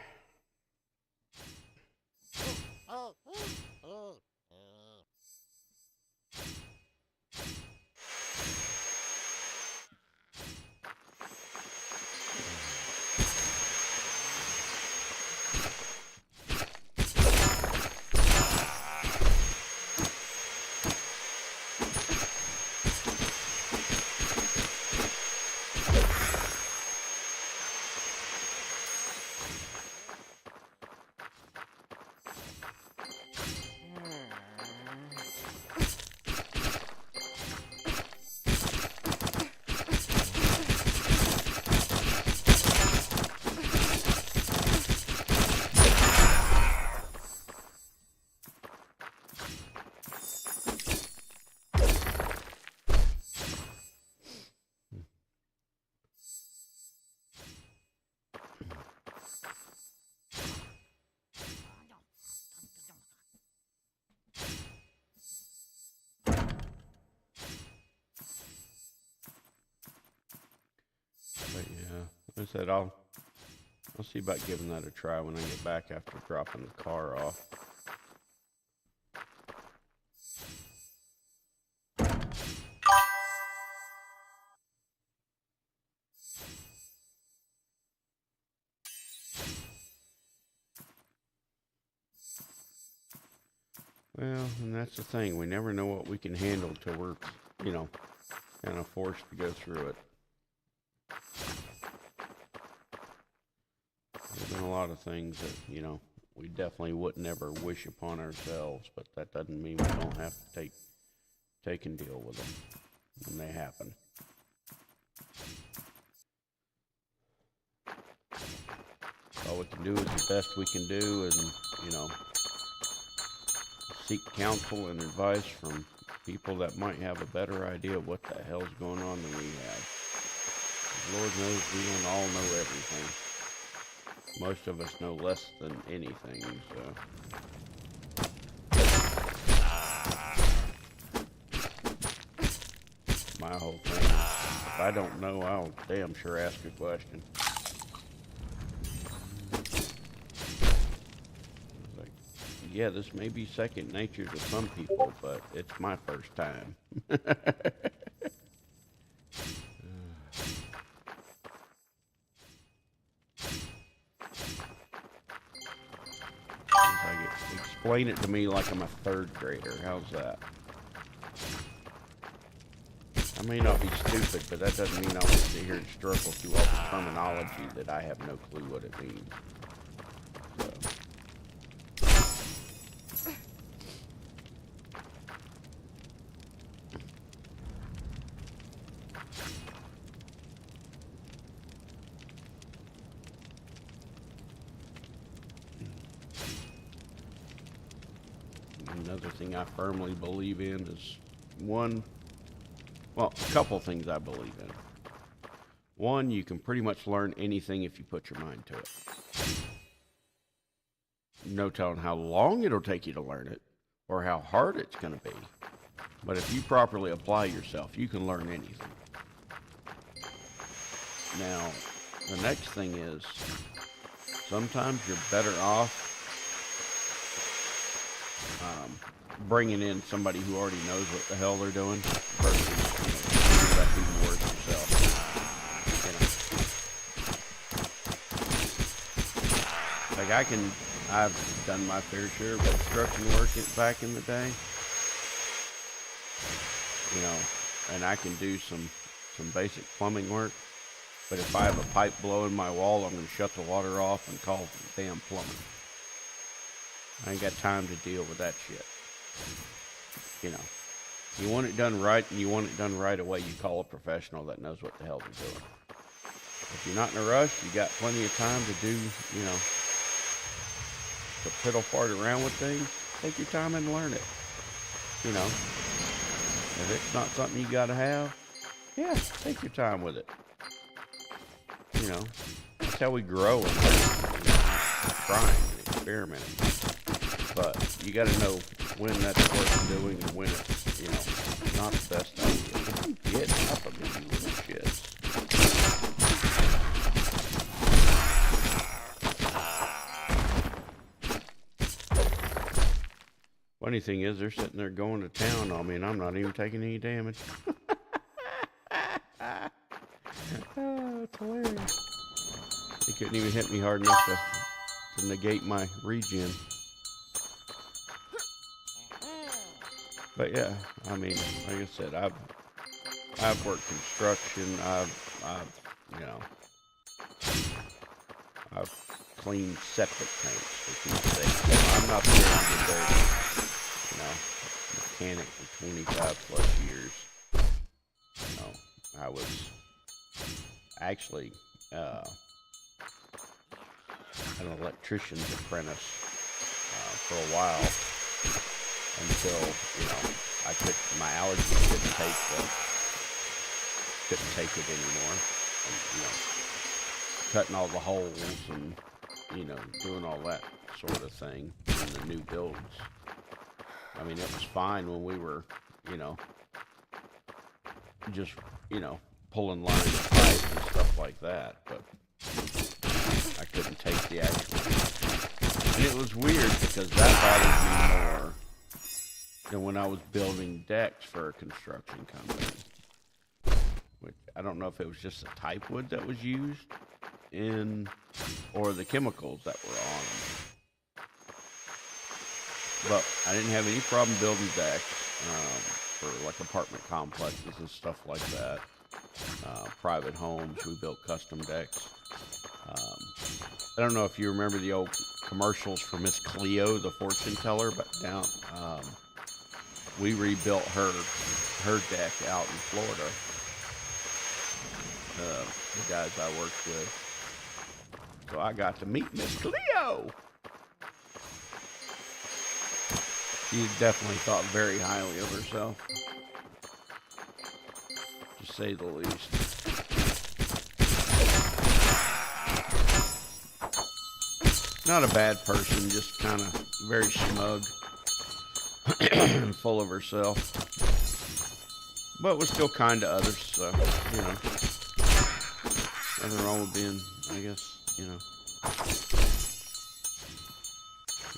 But yeah, like I said, I'll see about giving that a try when I get back after dropping the car off. Well, and that's the thing. We never know what we can handle till we're, kind of forced to go through it. There's been a lot of things that, we definitely wouldn't ever wish upon ourselves, but that doesn't mean we don't have to take and deal with them when they happen. All we can do is the best we can do, and, seek counsel and advice from people that might have a better idea of what the hell's going on than we have. Lord knows we don't all know everything. Most of us know less than anything, so. My whole thing is, if I don't know, I'll damn sure ask a question. yeah, this may be second nature to some people, but it's my first time. Explain it to me like I'm a third grader. How's that? I may not be stupid, but that doesn't mean I will sit here and struggle through all the terminology that I have no clue what it means. Another thing I firmly believe in is a couple things I believe in. One, you can pretty much learn anything if you put your mind to it. No telling how long it'll take you to learn it or how hard it's going to be. But if you properly apply yourself, you can learn anything. Now, the next thing is sometimes you're better off bringing in somebody who already knows what the hell they're doing versus let people work yourself. Like I've done my fair share of construction work back in the day, and I can do some basic plumbing work. But if I have a pipe blowing my wall, I'm going to shut the water off and call the damn plumber. I ain't got time to deal with that shit. You want it done right, and you want it done right away, you call a professional that knows what the hell they're doing. If you're not in a rush, you got plenty of time to do, to piddle fart around with things. Take your time and learn it. If it's not something you gotta have, yeah, take your time with it. That's how we grow and trying and experimenting. But you got to know when that's worth doing and when it's, not the best idea. Get up a bit, you little shits. Funny thing is, they're sitting there going to town on me, and I'm not even taking any damage. Oh, it's hilarious. They couldn't even hit me hard enough to negate my regen. But yeah, like I said, I've worked construction. I've cleaned septic tanks for people's sake. I'm not there to get dirty. Mechanic for 25 plus years. I was actually an electrician's apprentice for a while. Until, my allergies couldn't take it anymore. And, cutting all the holes and, doing all that sort of thing in the new builds. It was fine when we were, just, pulling lines of pipe and stuff like that, but I couldn't take the actual. And it was weird because that bothered me more than when I was building decks for a construction company. Which I don't know if it was just the type wood that was used or the chemicals that were on them. But I didn't have any problem building decks for like apartment complexes and stuff like that. Private homes, we built custom decks. I don't know if you remember the old commercials for Miss Cleo, the fortune teller, but we rebuilt her deck out in Florida. The guys I worked with. So I got to meet Miss Cleo. She definitely thought very highly of herself, to say the least. Not a bad person, just kind of very smug and full of herself, but was still kind to others, so, nothing wrong with being, I guess,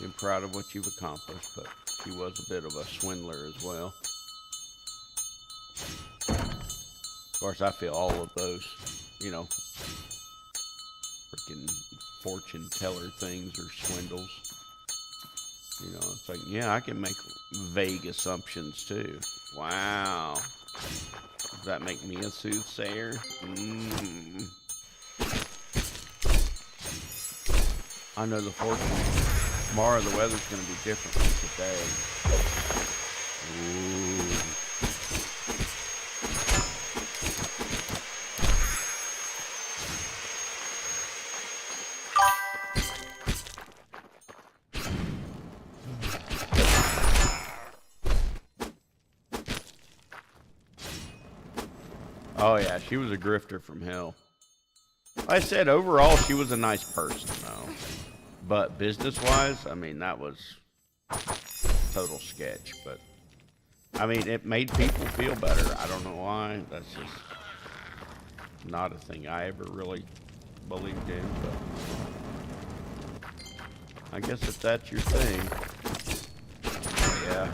I'm proud of what you've accomplished, but she was a bit of a swindler as well. Of course, I feel all of those, you know, freaking fortune teller things or swindles. You know, it's like, yeah, I can make vague assumptions too. Wow. Does that make me a soothsayer? I know the fortune. Tomorrow the weather's going to be different from today. Ooh. Oh yeah, she was a grifter from hell. Like I said, overall she was a nice person though. But business-wise, I mean, that was total sketch. But I mean, it made people feel better. I don't know why. That's just not a thing I ever really believed in. But I guess if that's your thing, yeah.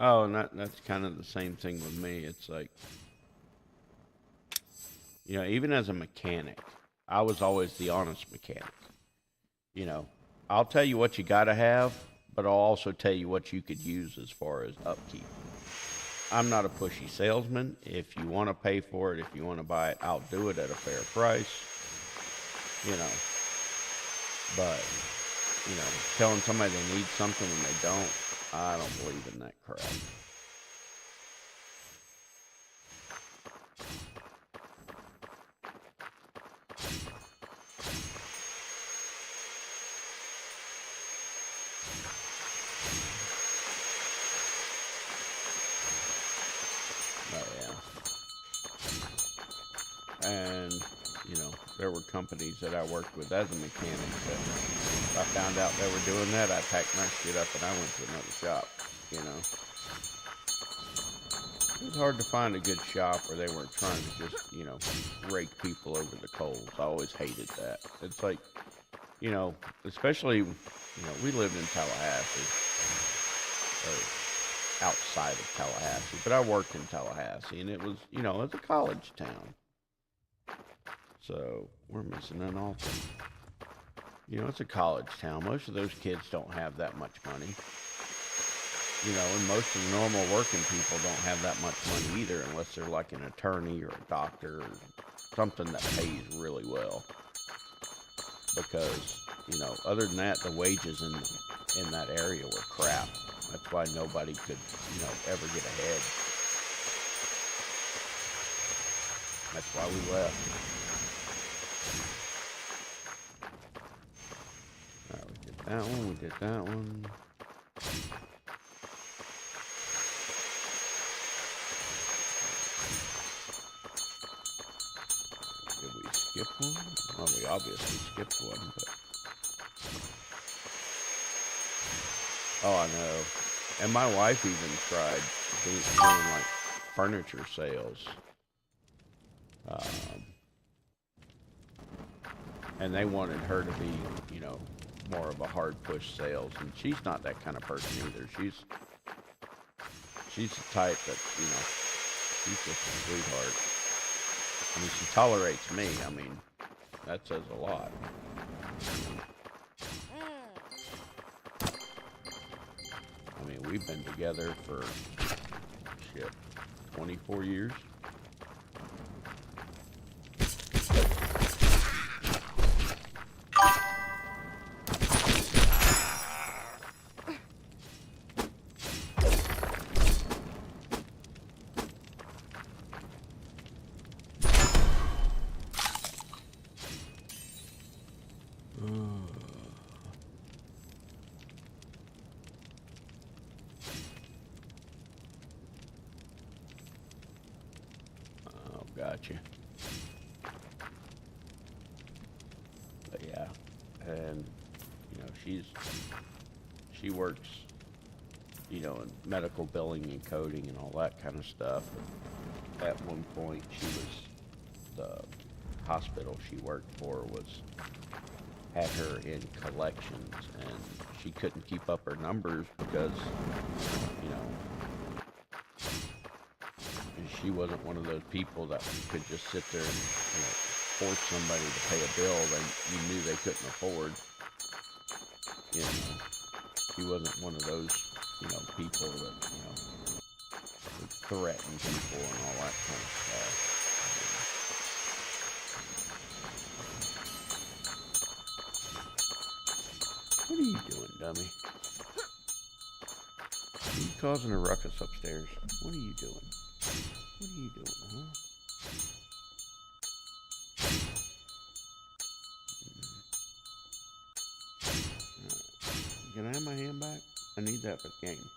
Oh, and that's kind of the same thing with me. It's like, you know, even as a mechanic, I was always the honest mechanic. You know, I'll tell you what you got to have, but I'll also tell you what you could use as far as upkeep. I'm not a pushy salesman. If you want to pay for it, if you want to buy it, I'll do it at a fair price. You know, but, you know, telling somebody they need something when they don't, I don't believe in that crap. Oh, yeah. And, you know, there were companies that I worked with as a mechanic that if I found out they were doing that, I packed my shit up and I went to another shop, you know. It was hard to find a good shop where they weren't trying to just, you know, rake people over the coals. I always hated that. It's like, you know, especially, you know, we lived in Tallahassee, or outside of Tallahassee, but I worked in Tallahassee, and it was, you know, it's a college town. So we're missing an altar. You know, it's a college town. Most of those kids don't have that much money. You know, and most of the normal working people don't have that much money either, unless they're like an attorney or a doctor or something that pays really well. Because, you know, other than that, the wages in that area were crap. That's why nobody could, you know, ever get ahead. That's why we left. All right, we did that one, we did that one. Did we skip one? Well, we obviously skipped one, but... Oh, I know. And my wife even tried doing like furniture sales. And they wanted her to be, you know, more of a hard push sales. And she's not that kind of person either. She's the type that, you know, she's just a sweetheart. I mean, she tolerates me. I mean, that says a lot. I mean, we've been together for, shit, 24 years. gotcha. But yeah, and you know, she works, you know, in medical billing and coding and all that kind of stuff. And at one point, the hospital she worked for had her in collections, and she couldn't keep up her numbers because, you know, she wasn't one of those people that could just sit there and, you know, force somebody to pay a bill that you knew they couldn't afford. You know, she wasn't one of those, you know, people that, you know, would threaten people and all that kind of stuff. What are you doing, dummy? Are you causing a ruckus upstairs? What are you doing? What are you doing, huh? Can I have my hand back? I need that for the game.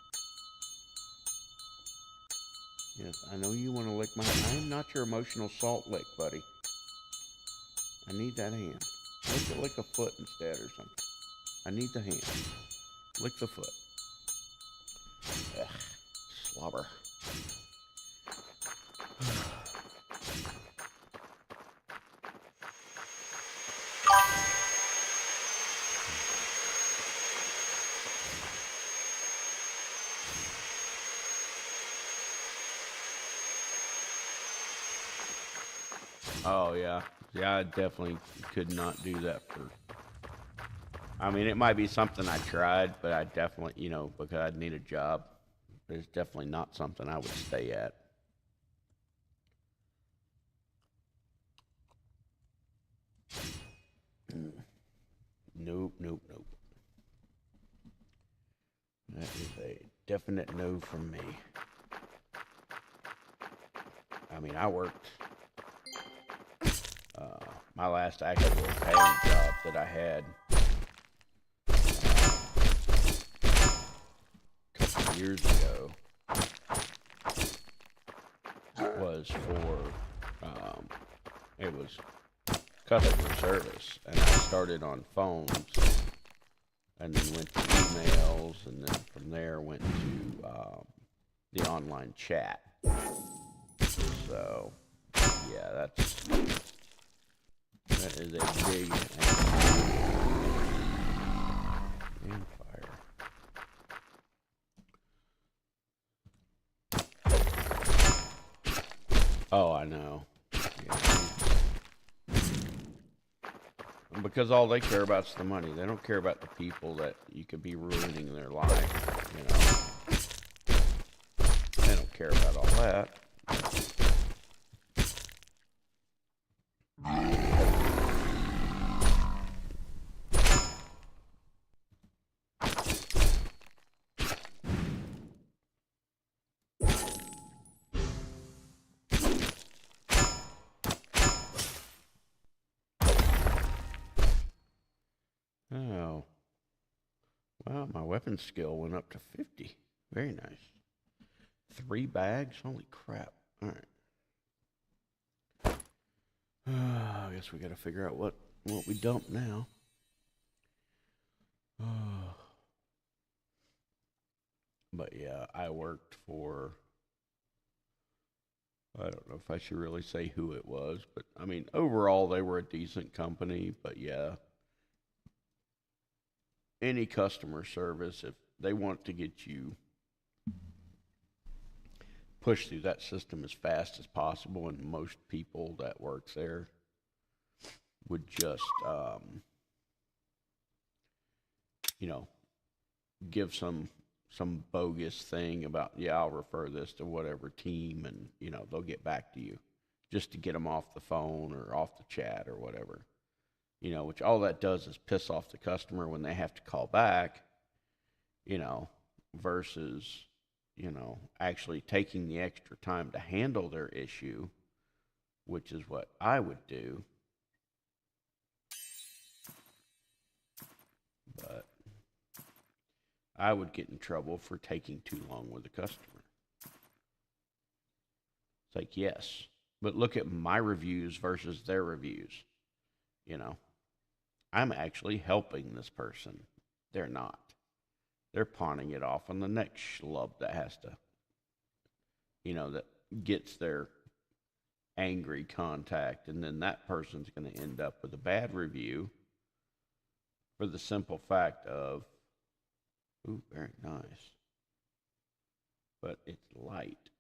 Yes, I know you want to lick my hand. I am not your emotional salt lick, buddy. I need that hand. Lick it like a foot instead or something. I need the hand. Lick the foot. Ugh, slobber. Oh, yeah. Yeah, I definitely could not do that for... I mean, it might be something I tried, but I definitely, you know, because I'd need a job. But it's definitely not something I would stay at. Nope, nope, nope. That is a definite no from me. I mean, I worked... my last actual paying job that I had a couple of years ago was for, it was customer service, and I started on phones and then went to emails, and then from there went to the online chat. So, yeah, that is a big and fire. Oh, I know. Yeah. Because all they care about is the money. They don't care about the people that you could be ruining their life, you know. They don't care about all that. Oh. Wow, my weapon skill went up to 50. Very nice. 3 bags? Holy crap. Alright. I guess we gotta figure out what we dump now. But yeah, I worked for... I don't know if I should really say who it was, but I mean, overall, they were a decent company. But yeah, any customer service, if they want to get you pushed through that system as fast as possible, and most people that works there would just, you know, give some bogus thing about, yeah, I'll refer this to whatever team, and you know, they'll get back to you just to get them off the phone or off the chat or whatever. You know, which all that does is piss off the customer when they have to call back, you know, versus, you know, actually taking the extra time to handle their issue, which is what I would do. But I would get in trouble for taking too long with a customer. It's like, yes, But look at my reviews versus their reviews. You know, I'm actually helping this person. They're not. They're pawning it off on the next schlub that has to, that gets their angry contact. And then that person's going to end up with a bad review for the simple fact of, ooh, very nice. But it's light.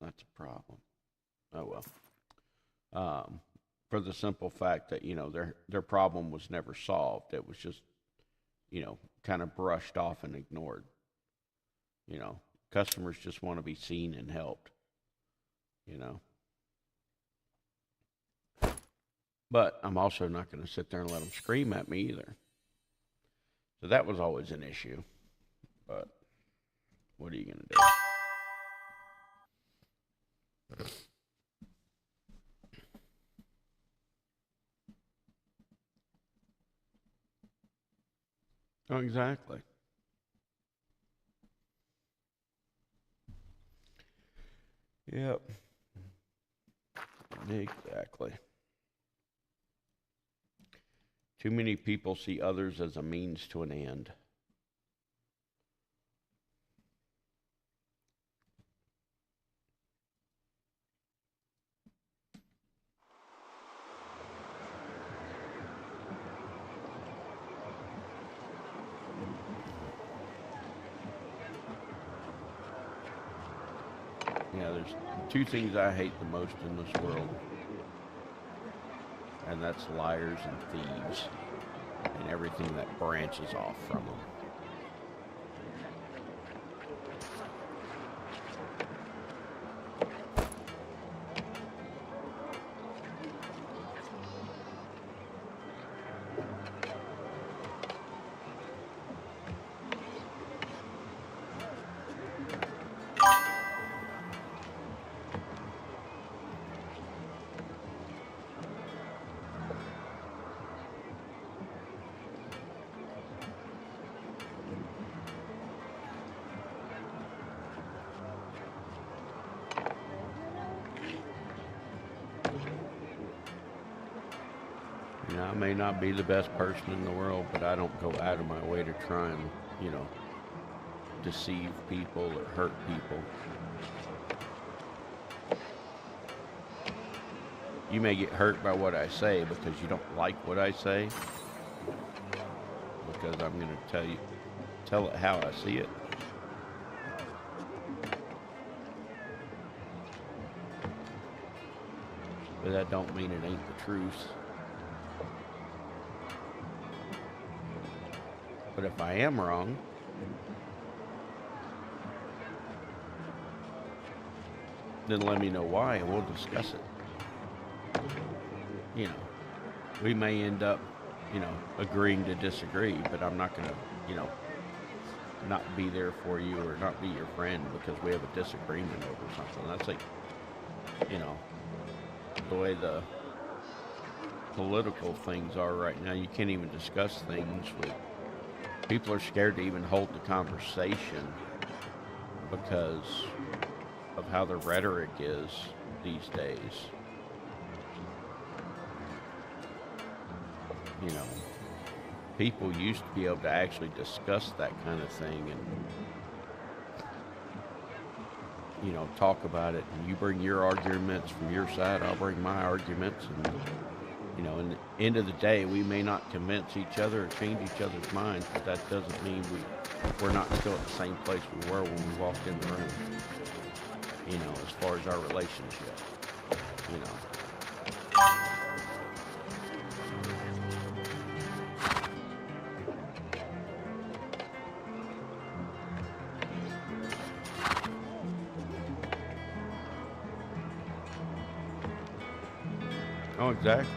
That's a problem. Oh, well. For the simple fact that, their problem was never solved. It was just, kind of brushed off and ignored. Customers just want to be seen and helped, But I'm also not going to sit there and let them scream at me either. So that was always an issue. But what are you going to do? Oh, exactly. Yep. Exactly. Too many people see others as a means to an end. Yeah, there's two things I hate the most in this world, and that's liars and thieves and everything that branches off from them. I may not be the best person in the world, but I don't go out of my way to try and, deceive people or hurt people. You may get hurt by what I say because you don't like what I say, because I'm going to tell it how I see it. But that don't mean it ain't the truth. But if I am wrong, then let me know why and we'll discuss it. We may end up, agreeing to disagree, but I'm not going to, not be there for you or not be your friend because we have a disagreement over something. That's like, the way the political things are right now. You can't even discuss things with people are scared to even hold the conversation because of how the rhetoric is these days. People used to be able to actually discuss that kind of thing and, talk about it. And you bring your arguments from your side, I'll bring my arguments. And, in the end of the day, we may not convince each other or change each other's minds, but that doesn't mean we're not still at the same place we were when we walked in the room, as far as our relationship, Oh, exactly.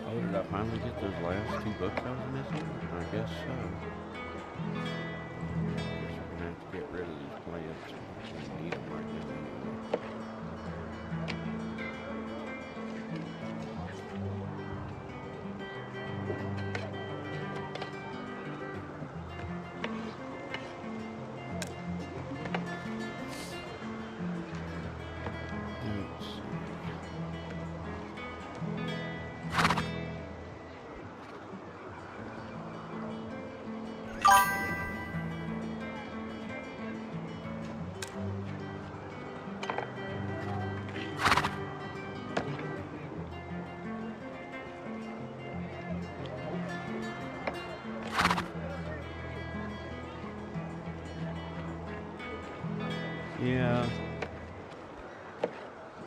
Oh, did I finally get those last two books I was missing? I guess so. I guess we're gonna have to get rid of these plants. We need them right now. Yeah.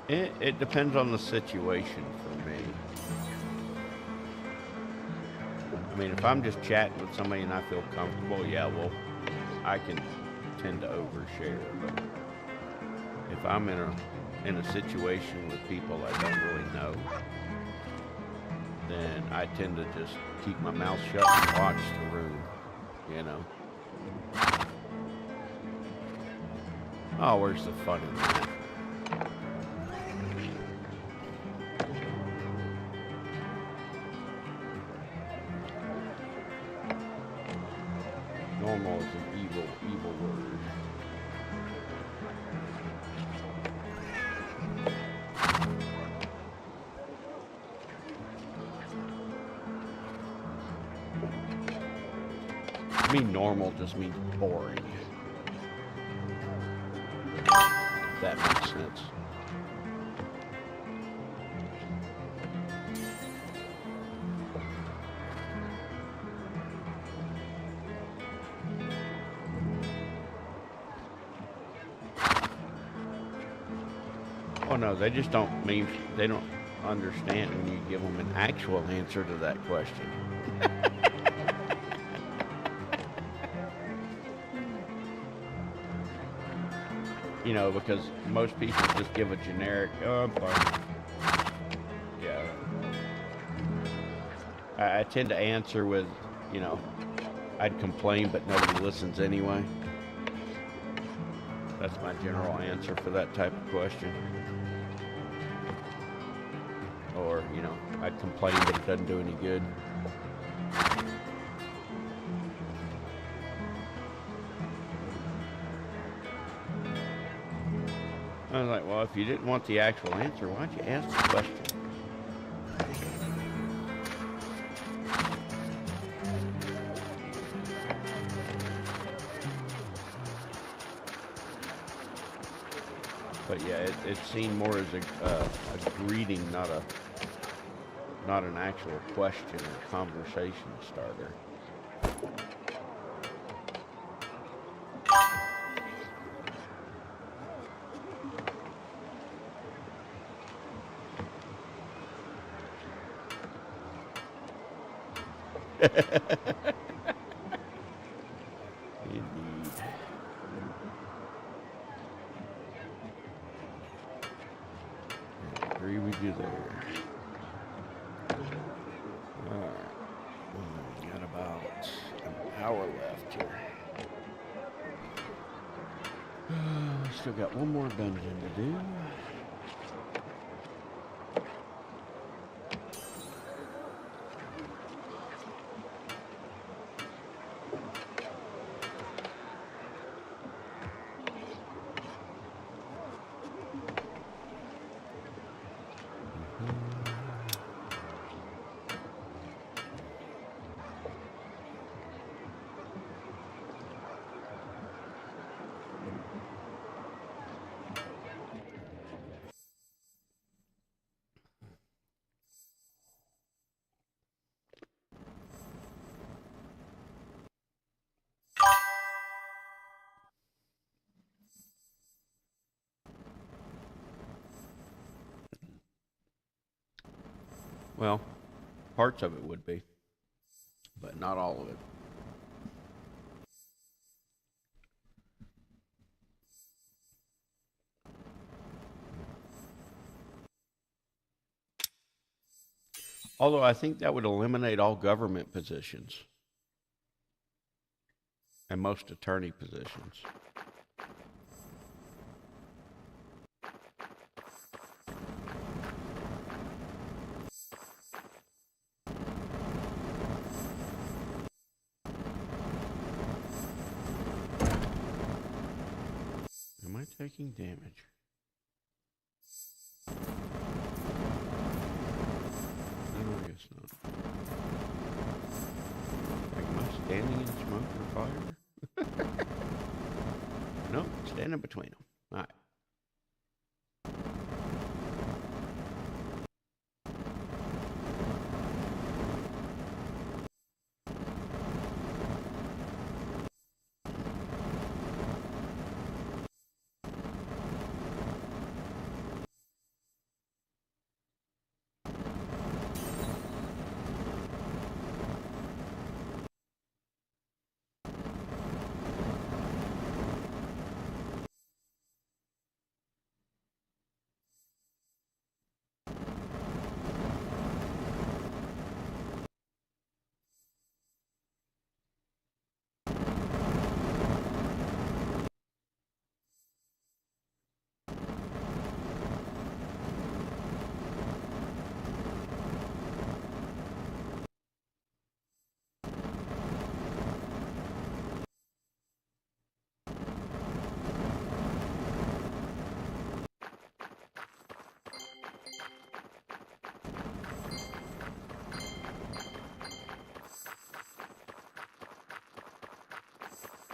It depends on the situation for me. I mean, if I'm just chatting with somebody and I feel comfortable, yeah, well, I can tend to overshare. But if I'm in a situation with people I don't really know, then I tend to just keep my mouth shut and watch the room, you know. Oh, where's the fun in that? Normal is an evil word. To me, normal just means boring. If that makes sense. Oh no, they just don't mean, they don't understand when you give them an actual answer to that question. You know, because most people just give a generic, oh, I'm fine. Yeah. I tend to answer with, you know, I'd complain, but nobody listens anyway. That's my general answer for that type of question. Or, you know, I'd complain, but it doesn't do any good. I was like, well, if you didn't want the actual answer, why'd you ask the question? But yeah, it's seen more as a greeting, not an actual question or conversation starter. Indeed. I agree with you there. Alright. Got about an hour left here. Still got one more dungeon to do. Well, parts of it would be, but not all of it. Although I think that would eliminate all government positions and most attorney positions. Am I taking damage? No, I guess not. Like, am I standing in smoke or fire? No, standing between them. All right.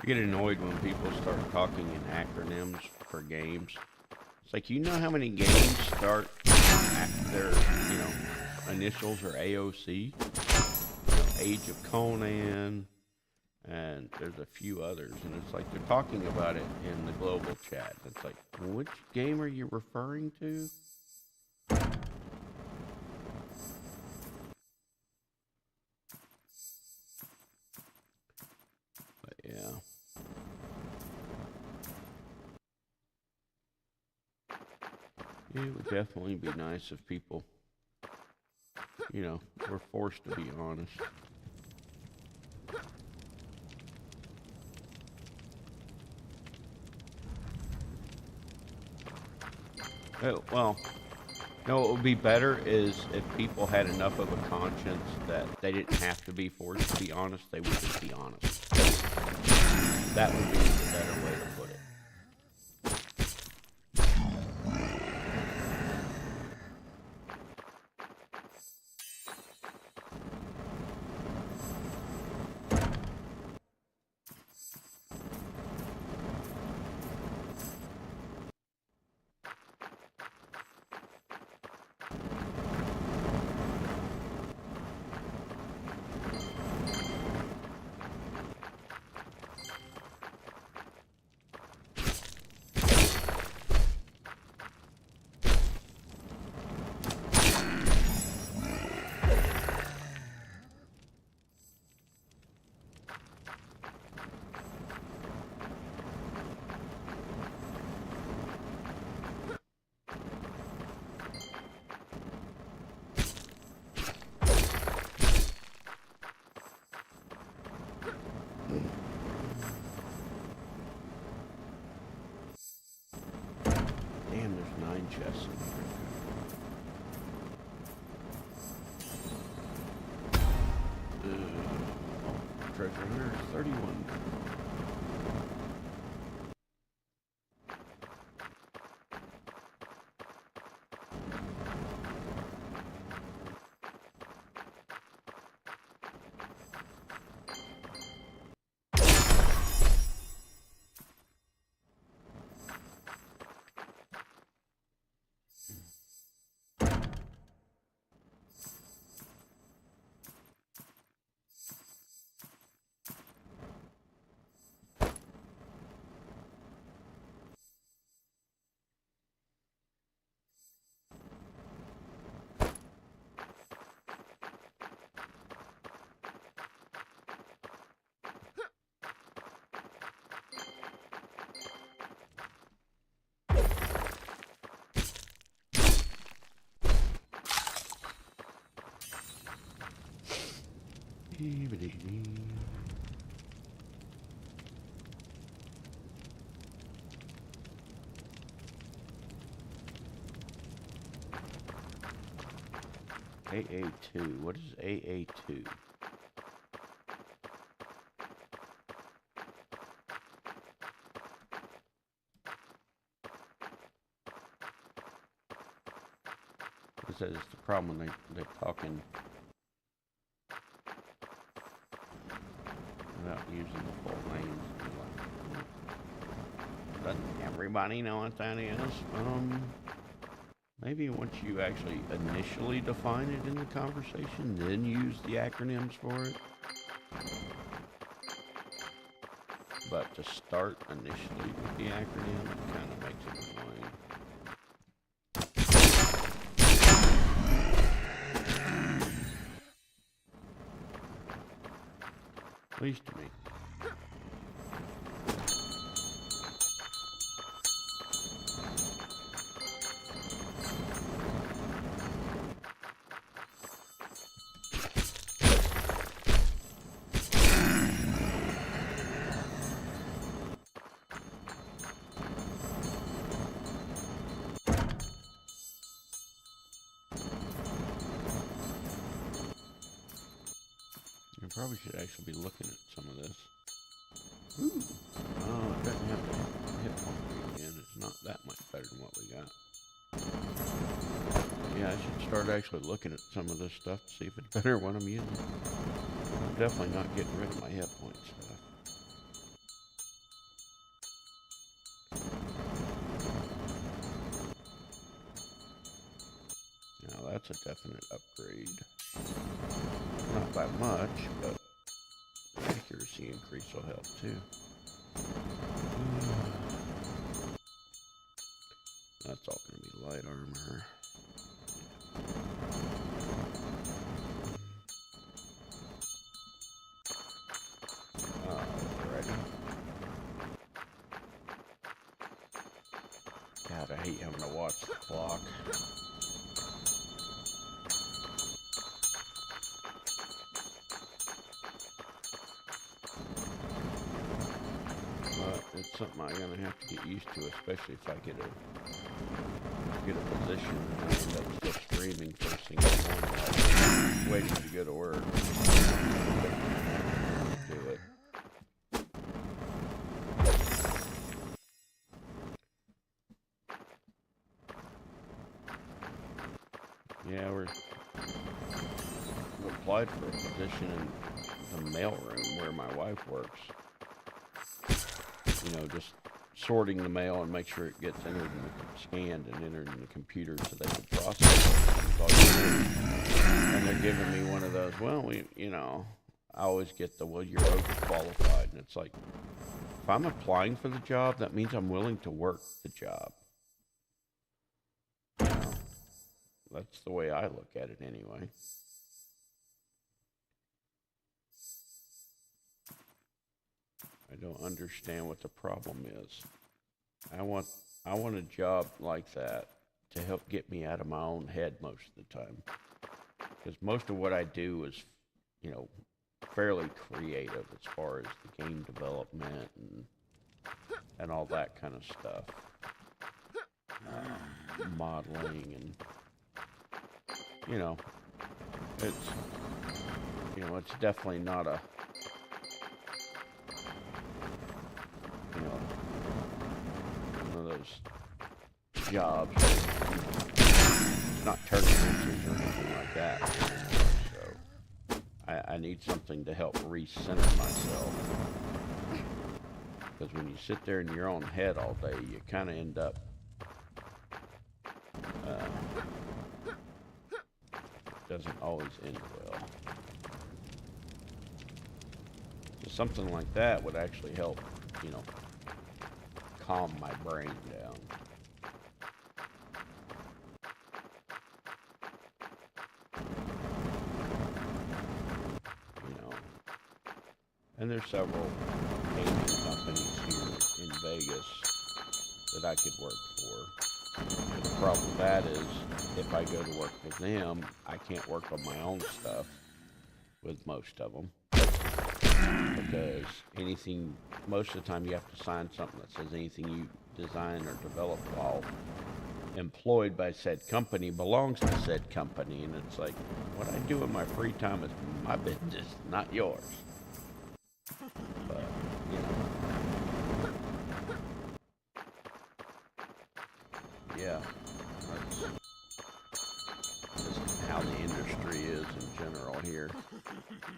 I get annoyed when people start talking in acronyms for games. It's like, you know how many games start their, initials are AOC? Age of Conan, and there's a few others. And it's like they're talking about it in the global chat. It's like, which game are you referring to? But yeah. It would definitely be nice if people, were forced to be honest. Well, what would be better is if people had enough of a conscience that they didn't have to be forced to be honest, they would just be honest. That would be the better way to put it. Damn, there's 9 chests in here. Treasure hunter is 31. AA2. What is AA2? It says it's the problem when they're talking without using the full names. Doesn't everybody know what that is? Maybe once you actually initially define it in the conversation, then use the acronyms for it. But to start initially with the acronym, it kind of makes it annoying. At least to me. I probably should actually be looking at some of this. Ooh. Oh, it doesn't have to hit point again. It's not that much better than what we got. Yeah, I should start actually looking at some of this stuff to see if it's better what I'm using. I'm definitely not getting rid of my hit point stuff. that's a definite upgrade. Not by much, but accuracy increase will help too. That's all going to be light armor. Alrighty. God, I hate having to watch the clock. But it's something I'm going to have to get used to, especially if I get a position and I end up still streaming first thing in the morning, like waiting to go to work. Do it. Yeah, we applied for a position in the mailroom where my wife works. You know, just sorting the mail and make sure it gets entered in the scanned and entered in the computer so they can process it. And they're giving me one of those, well, I always get the, well, you're overqualified. And it's like, if I'm applying for the job, that means I'm willing to work the job. You know, that's the way I look at it anyway. I don't understand what the problem is. I want a job like that to help get me out of my own head most of the time. Because most of what I do is, fairly creative as far as the game development and all that kind of stuff. Modeling and, it's definitely not a, one of those jobs. It's not turning wrenches or anything like that. So I need something to help recenter myself. Because when you sit there in your own head all day, you kind of end up doesn't always end well. So something like that would actually help, calm my brain down. And there's several gaming companies here in Vegas that I could work for. But the problem with that is, if I go to work with them, I can't work on my own stuff with most of them. Because most of the time you have to sign something that says anything you design or develop while employed by said company belongs to said company. And it's like, what I do in my free time is my business, not yours. But, yeah, that's just how the industry is in general here.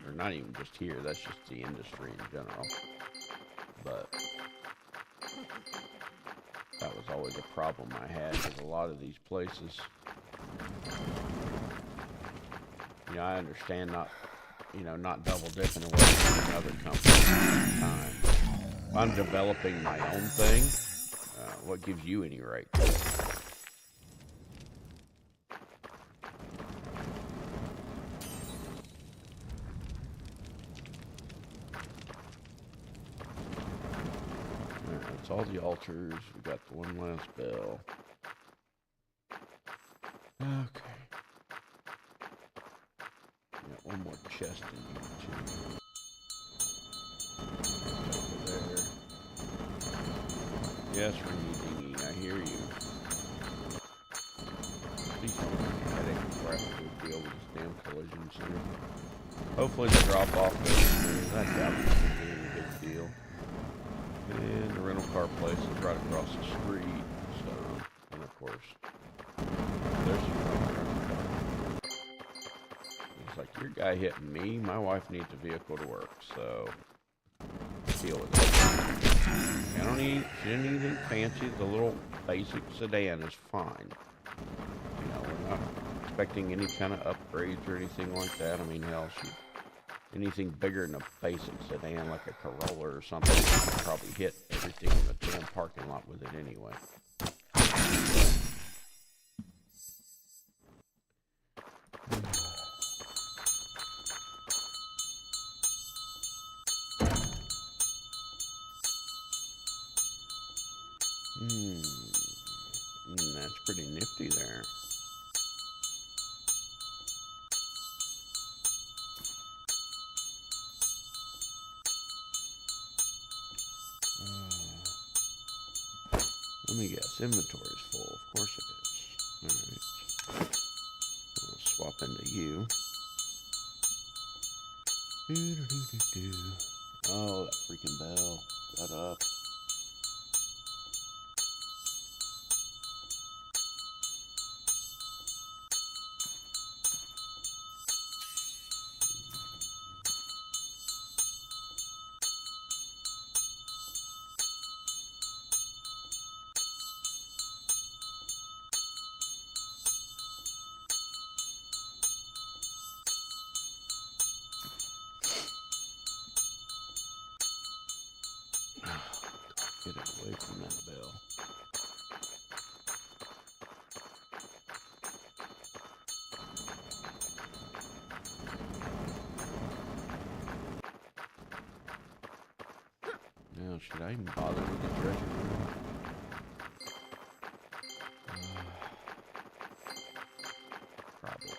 Or not even just here, that's just the industry in general. But that was always a problem I had with a lot of these places. I understand not double dipping and working with another company at the time. If I'm developing my own thing, what gives you any right to it? Alright, that's all the altars. We got the one last bell. Okay. Got one more chest in here, too. Over there. Yes, Ringy Dingy, I hear you. Please don't make a headache before I have to go deal with this damn collision center. Hopefully the drop-off goes smooth. I doubt it's going to be any big deal. And the rental car place is right across the street. So, and of course, there's your rental car. It's like, your guy hitting me. My wife needs a vehicle to work, so deal with it. She didn't need anything fancy. The little basic sedan is fine. We're not expecting any kind of upgrades or anything like that. I mean, hell, anything bigger than a basic sedan like a Corolla or something, you could probably hit everything in the damn parking lot with it anyway. That's pretty nifty there. Let me guess, inventory is full. Of course it is. Alright. We'll swap into you. Oh, that freaking bell. Shut up. Get it away from that bell. Now, should I even bother with the treasure room? Probably.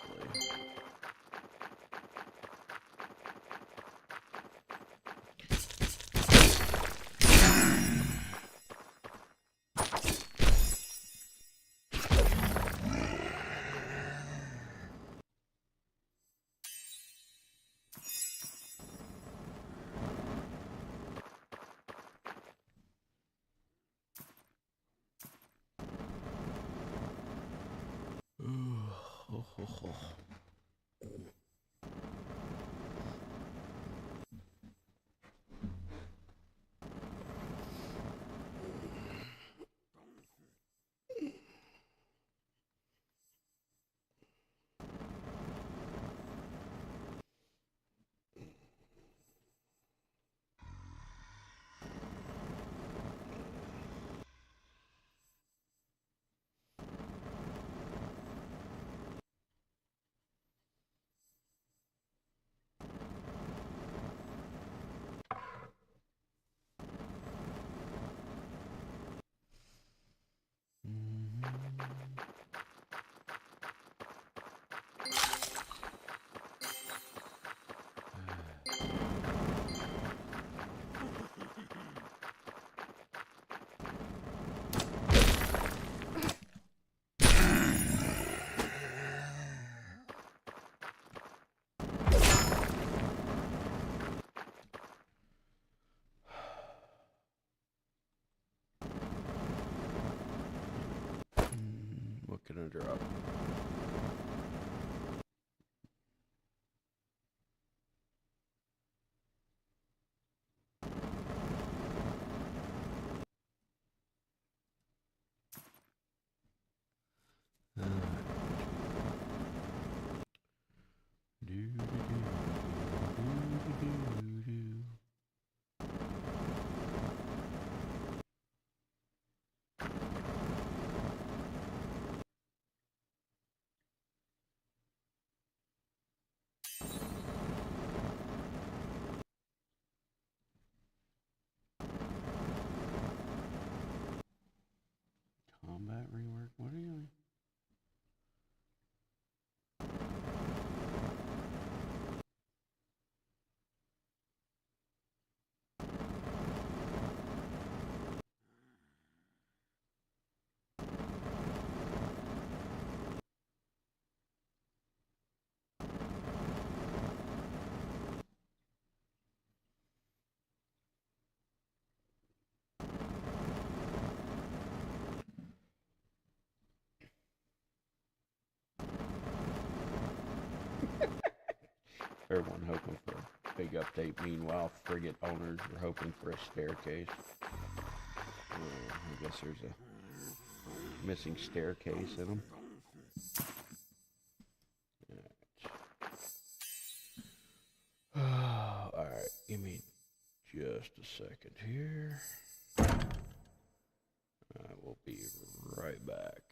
What can I drop? Combat rework? What are you? Everyone hoping for a big update. Meanwhile, frigate owners are hoping for a staircase. I guess there's a missing staircase in them. just a second here. I will be right back.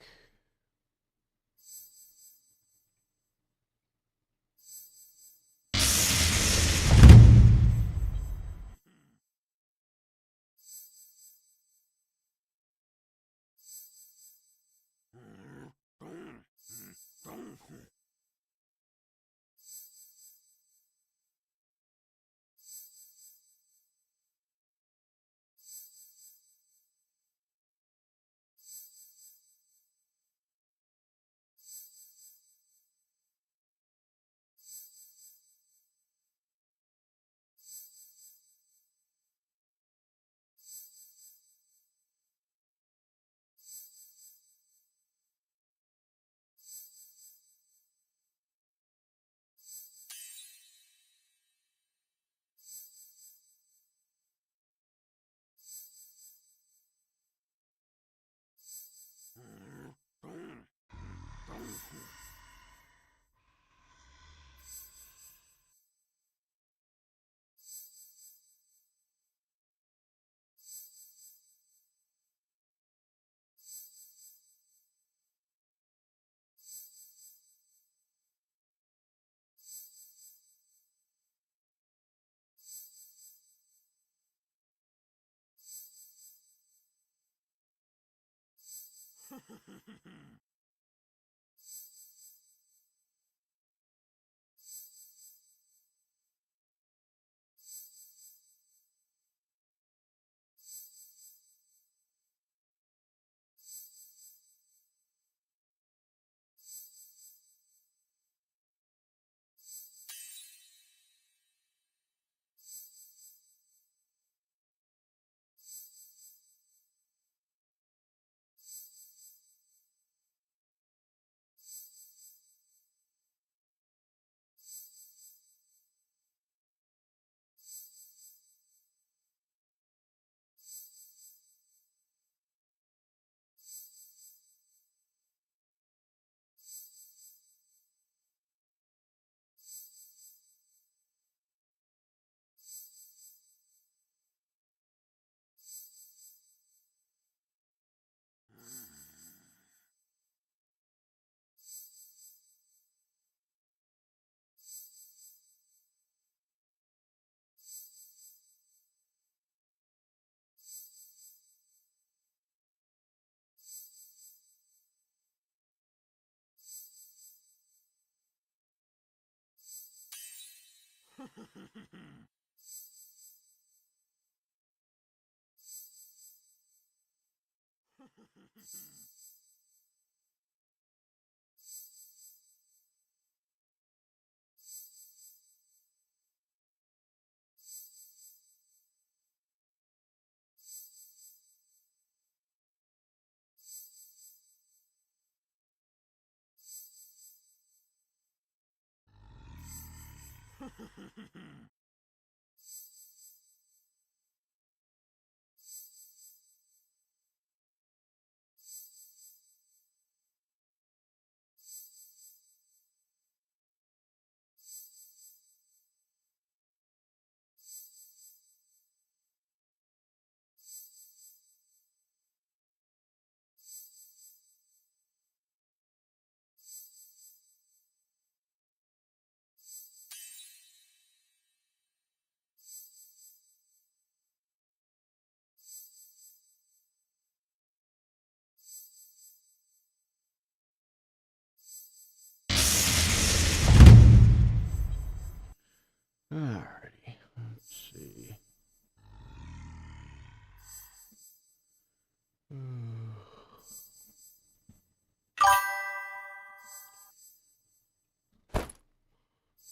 Alrighty, let's see.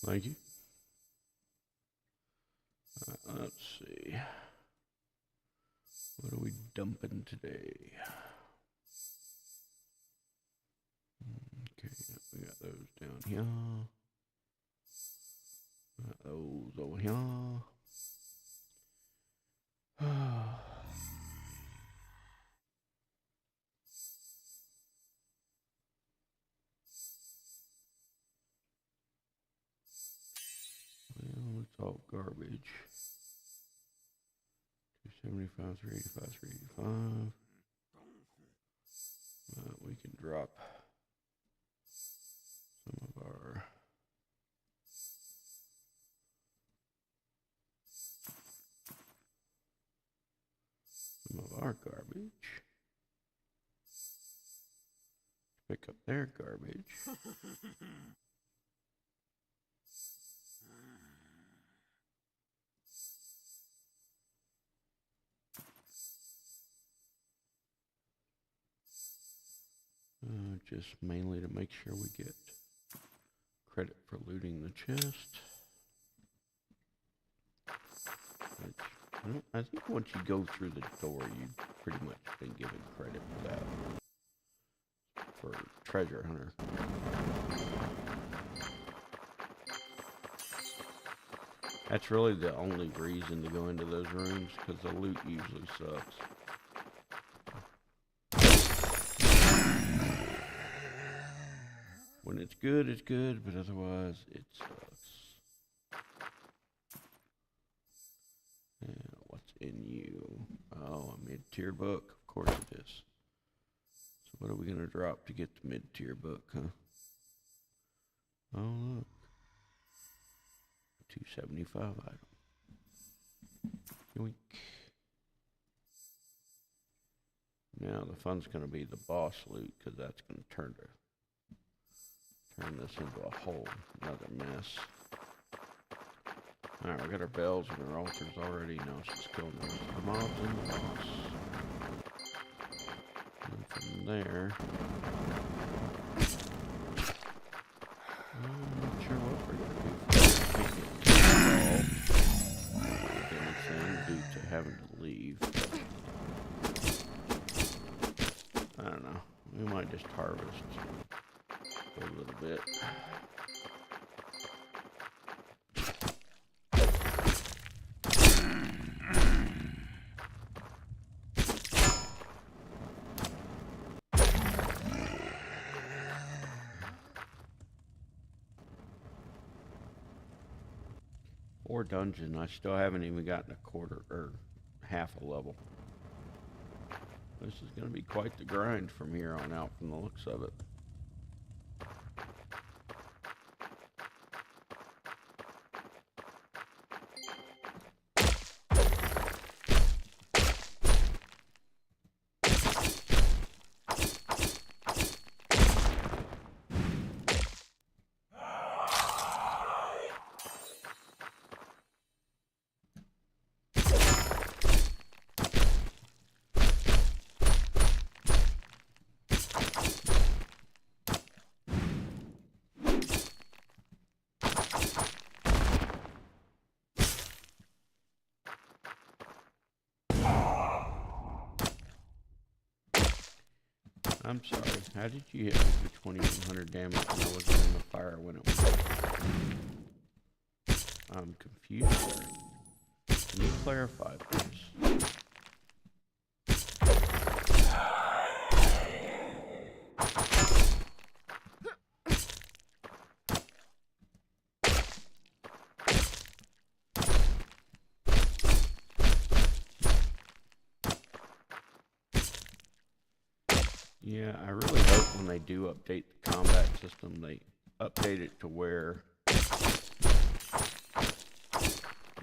Thank you. Let's see. What are we dumping today? Okay, we got those down here. Got those over here. Well, it's all garbage. 75, 385, 385. We can drop some of our garbage. Pick up their garbage. Just mainly to make sure we get credit for looting the chest. Which, I think once you go through the door, you've pretty much been given credit for that. For treasure hunter. That's really the only reason to go into those rooms, because the loot usually sucks. When it's good, but otherwise it sucks. And what's in you? Oh, a mid-tier book. Of course it is. So what are we going to drop to get the mid-tier book, huh? Oh, look. 275 item. Yoink. Now the fun's going to be the boss loot, because that's going to turn this into a whole another mess. Alright, we got our bells and our altars already. Now it's just killing the mobs and the boss. And from there, I'm not sure what we're going to do for anything due to having to leave. I don't know. We might just harvest a little bit. Or dungeon. I still haven't even gotten a quarter or half a level. This is going to be quite the grind from here on out from the looks of it. I'm sorry, how did you hit me for 2100 damage when I wasn't in the fire when it was I'm confused. Can you clarify, please? Yeah, I really hope when they do update the combat system, they update it to where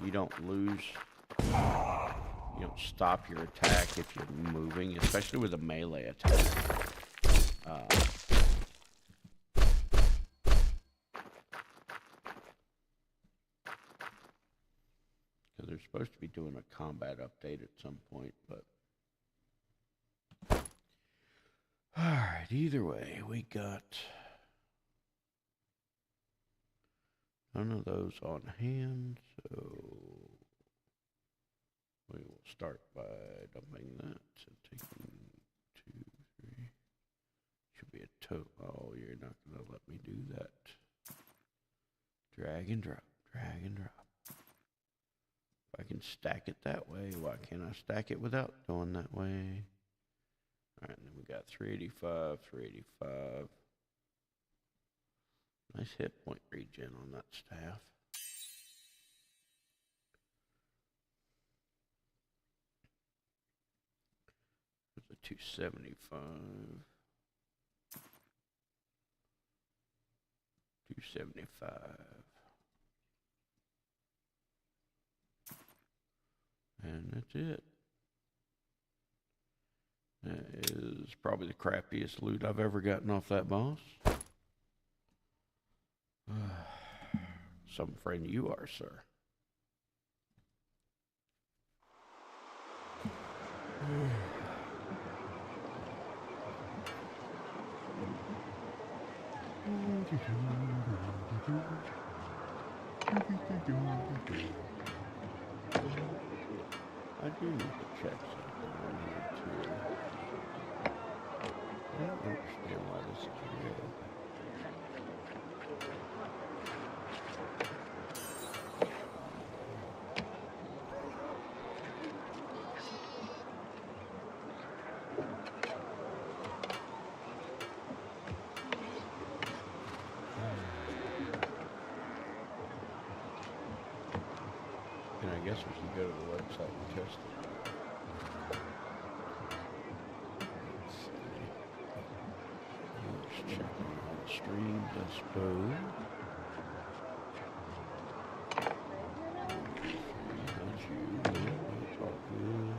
you don't lose, you don't stop your attack if you're moving, especially with a melee attack. Because they're supposed to be doing a combat update at some point, but alright, either way, we got none of those on hand, so we will start by dumping that. So taking 2, 3. Should be a total. Oh, you're not going to let me do that. Drag and drop, drag and drop. If I can stack it that way, why can't I stack it without going that way? Alright, and then we got 385, 385. Nice hit point regen on that staff. 275. 275. And that's it. That is probably the crappiest loot I've ever gotten off that boss. Some friend you are, sir. I do need to check something on here too. I don't understand why this is red. And I guess we should go to the website and test it. Let's see. Let's check on all the streams, I suppose. That's you. That's all good.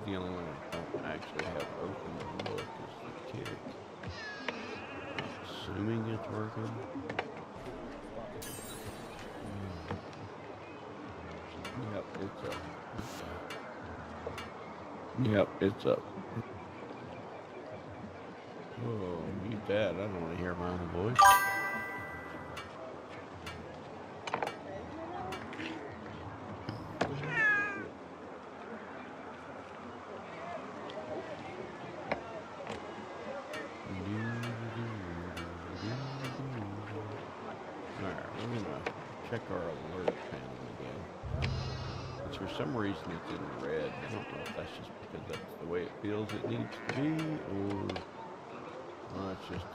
The only one I don't actually have open to look is the kick. Assuming it's working. Yep, it's up. Yep, it's up. Oh, mute that. I don't want to hear my own voice. Check our alert panel again. Since for some reason it's in red. I don't know if that's just because that's the way it feels it needs to be, or it's just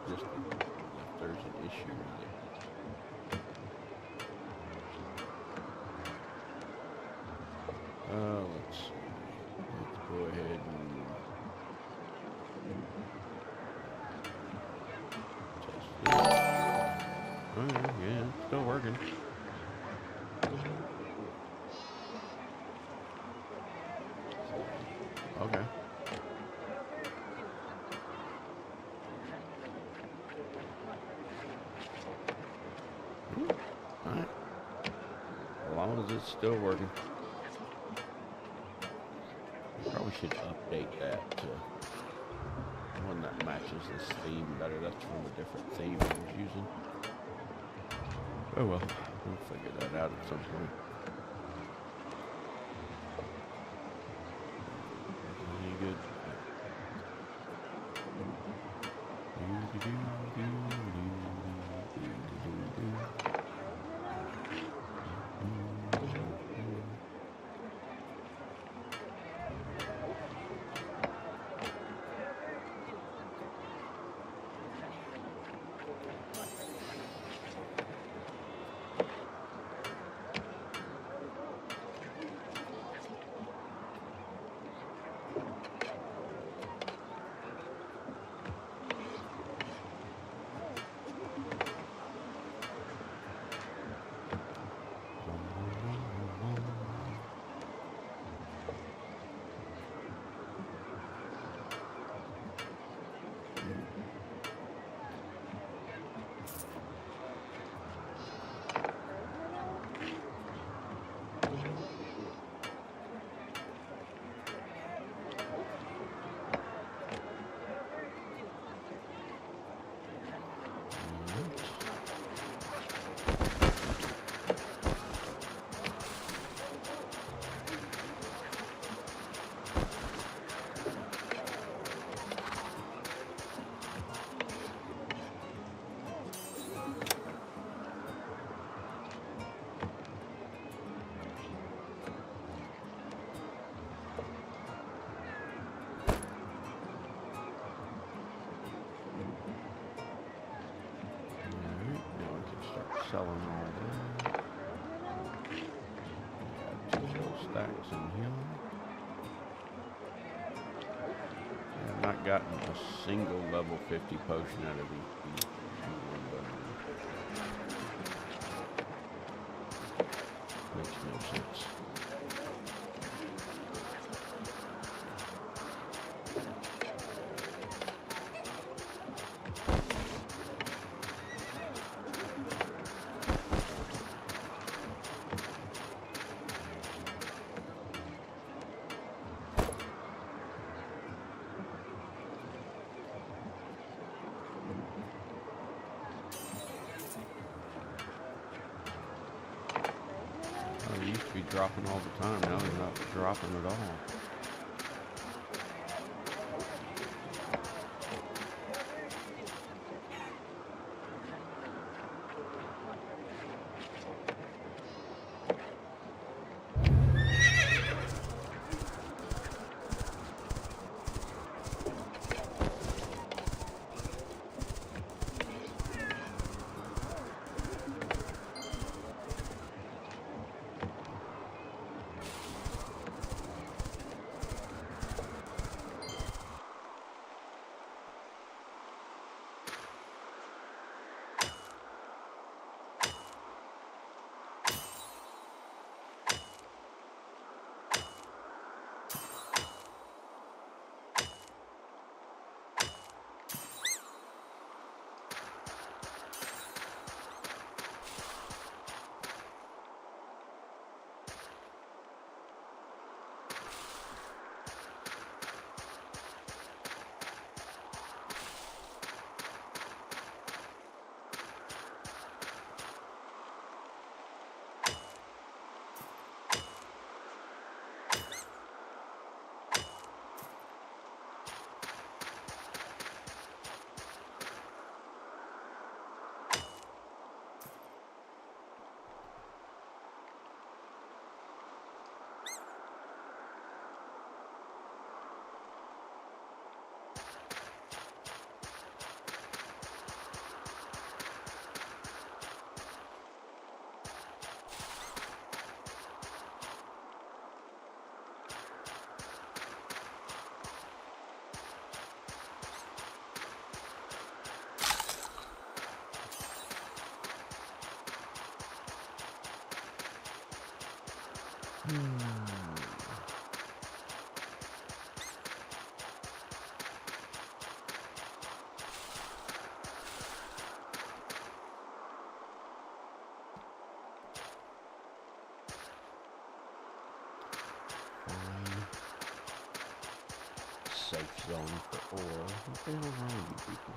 if there's an issue with it. Let's see. Let's go ahead and test this. Okay, yeah, it's still working. Okay. Alright. As long as it's still working. Probably should update that to one that matches this theme better. That's from a different theme I was using. Oh well, we'll figure that out at some point. Any good? selling all that. Got 2 shell stacks in here. I have not gotten a single level 50 potion out of these Gembone. Makes no sense. Oh, he used to be dropping all the time. Now he's not dropping at all. Safe zone for ore. What the hell is wrong with you people?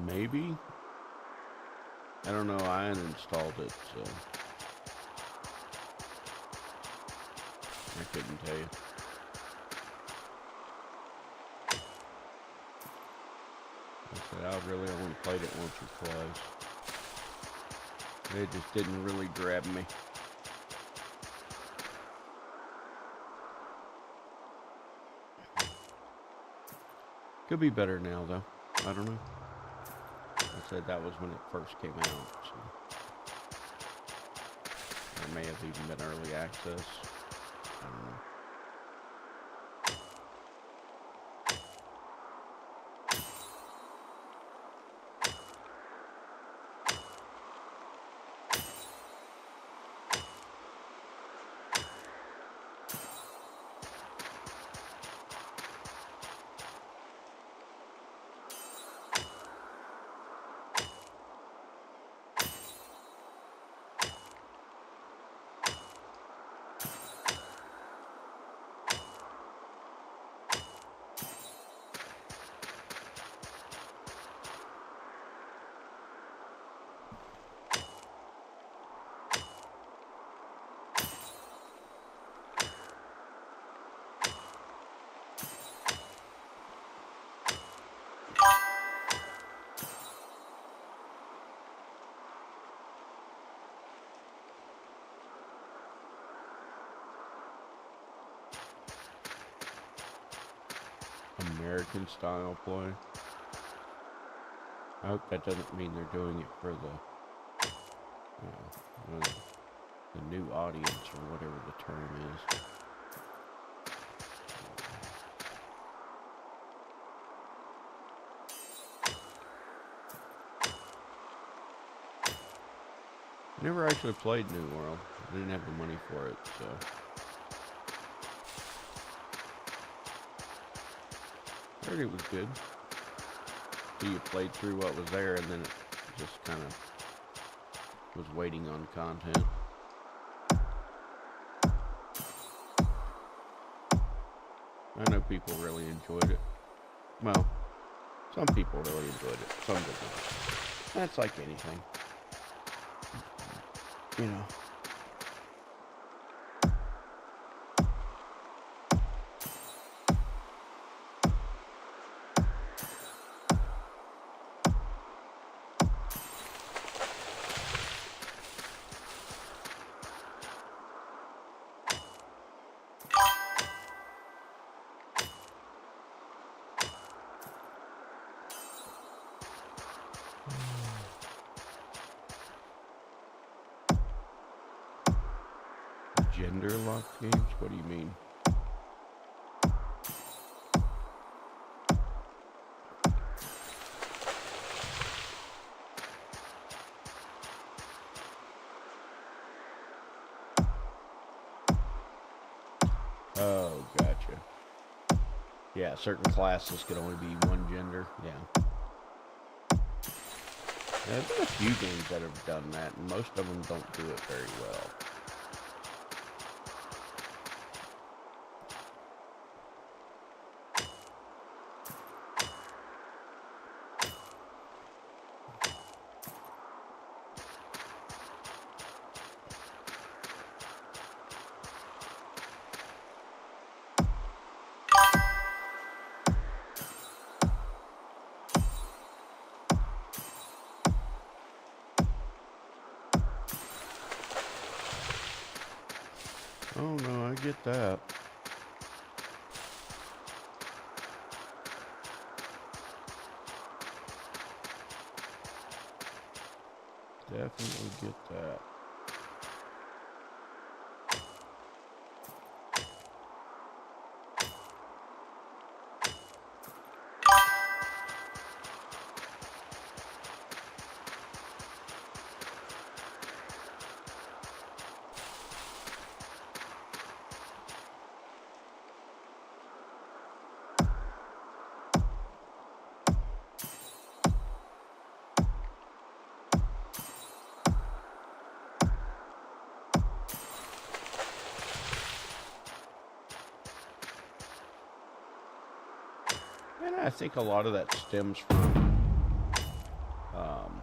Maybe? I don't know, I uninstalled it, so I couldn't tell you. I said I really only played it once or twice. It just didn't really grab me. Could be better now, though. I don't know. I said that was when it first came out, so there may have even been early access. I don't know. American style play. I hope that doesn't mean they're doing it for the new audience or whatever the term is. I never actually played New World. I didn't have the money for it, so. I heard it was good. So you played through what was there and then it just kind of was waiting on content. I know people really enjoyed it. Well, some people really enjoyed it. Some didn't. That's like anything. You know. Gender locked games? What do you mean? Oh, gotcha. Yeah, certain classes could only be one gender. Yeah. There's been a few games that have done that, and most of them don't do it very well. Oh no, I get that. Definitely get that. And I think a lot of that stems from um,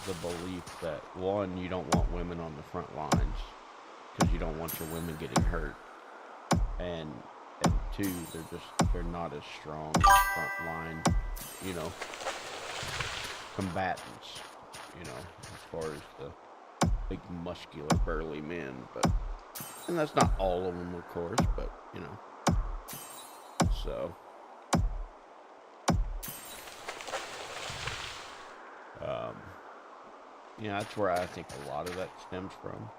the belief that, one, you don't want women on the front lines because you don't want your women getting hurt, and two, they're not as strong as front line, you know, combatants, you know, as far as the big muscular burly men. But and that's not all of them, of course, but you know, so um, yeah, that's where I think a lot of that stems from.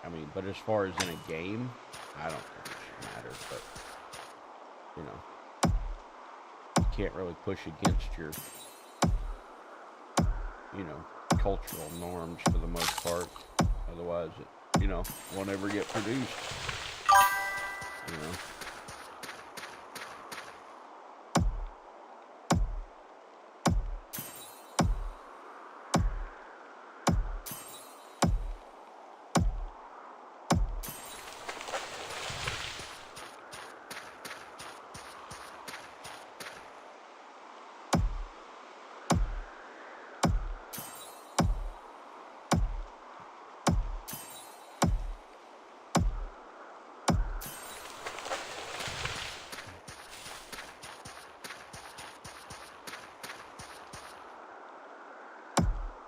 I mean, but as far as in a game, I don't think it should matter. But you know, you can't really push against your, you know, cultural norms for the most part. Otherwise, it, you know, won't ever get produced. You know.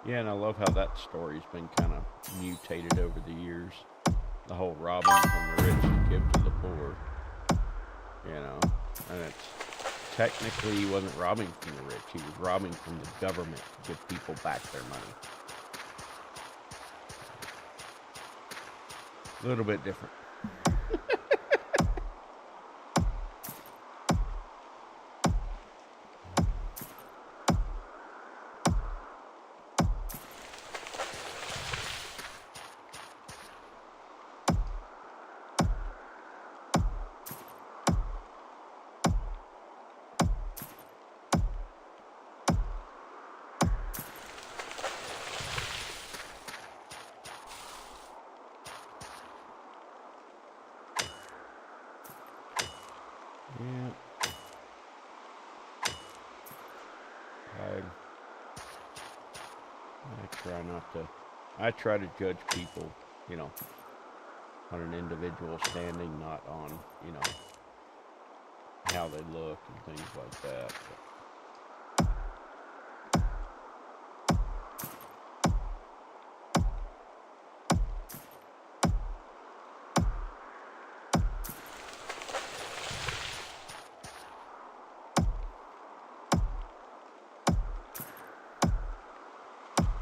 Yeah, and I love how that story's been kind of mutated over the years. The whole robbing from the rich to give to the poor, you know. And it's technically he wasn't robbing from the rich, he was robbing from the government to give people back their money. A little bit different. Yeah. I try not to. I try to judge people, you know, on an individual standing, not on, you know, how they look and things like that.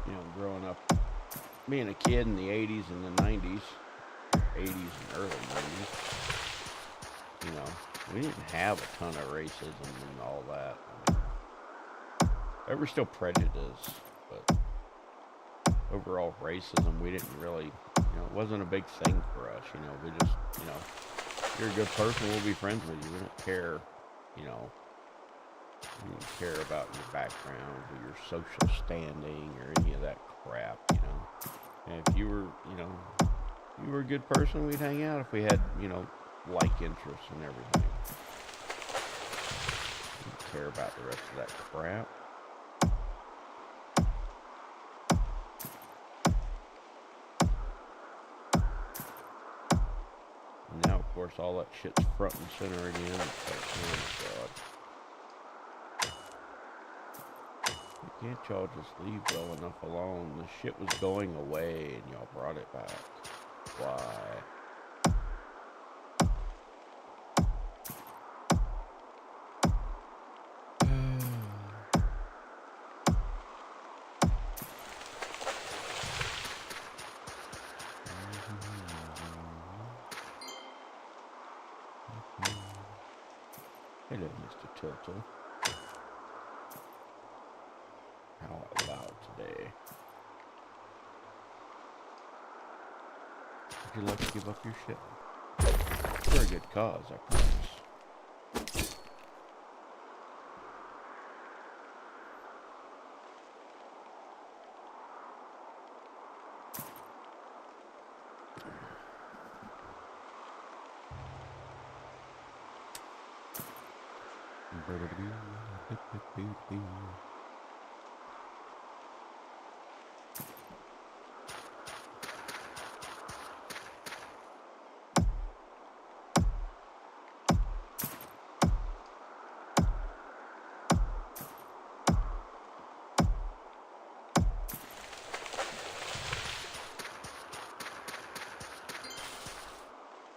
You know, growing up, being a kid in the 80s and the 90s, 80s and early 90s, you know, we didn't have a ton of racism and all that. I mean, there were still prejudice, but overall racism, we didn't really, you know, it wasn't a big thing for us. You know, we just, you know, if you're a good person, we'll be friends with you. We don't care, you know, we don't care about your background or your social standing or any of that crap, you know. And if you were, you know, you were a good person, we'd hang out if we had, you know, like interests and everything. We didn't care about the rest of that crap. And now, of course, all that shit's front and center again. It's like, oh my god. Can't y'all just leave well enough alone? The shit was going away and y'all brought it back. Why? Hello, Mr. Turtle. How about today? Would you like to give up your ship? For a good cause, I promise.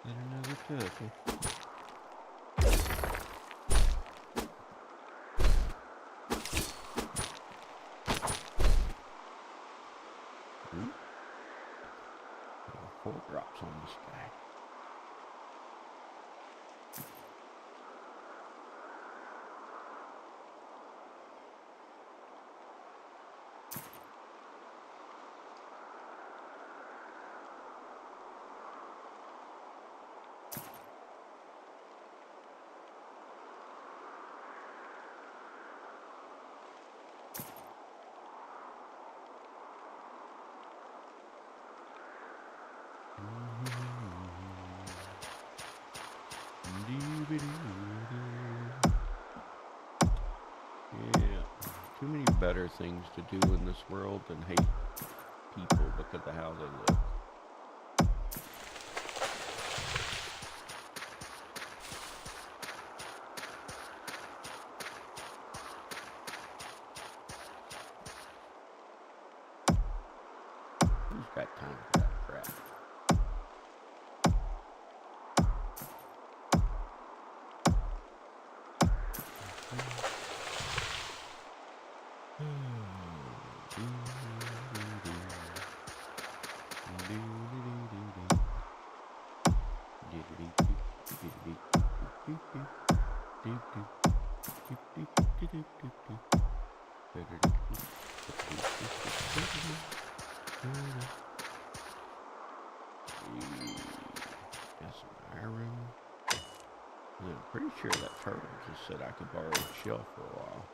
Another turtle. Ooh. 4 drops on the sky. Yeah, too many better things to do in this world than hate people because of how they look. Who's got time for that crap? Got some iron. And I'm pretty sure that turtle just said I could borrow a shell for a while.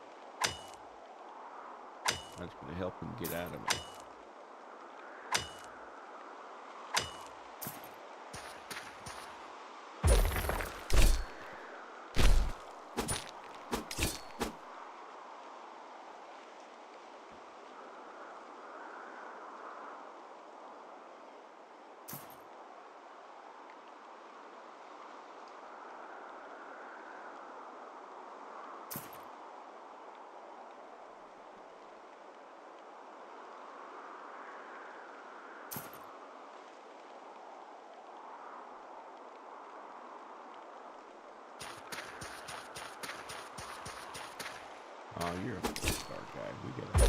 That's going to help him get out of me. Oh, you're a 4-star guy. We get it.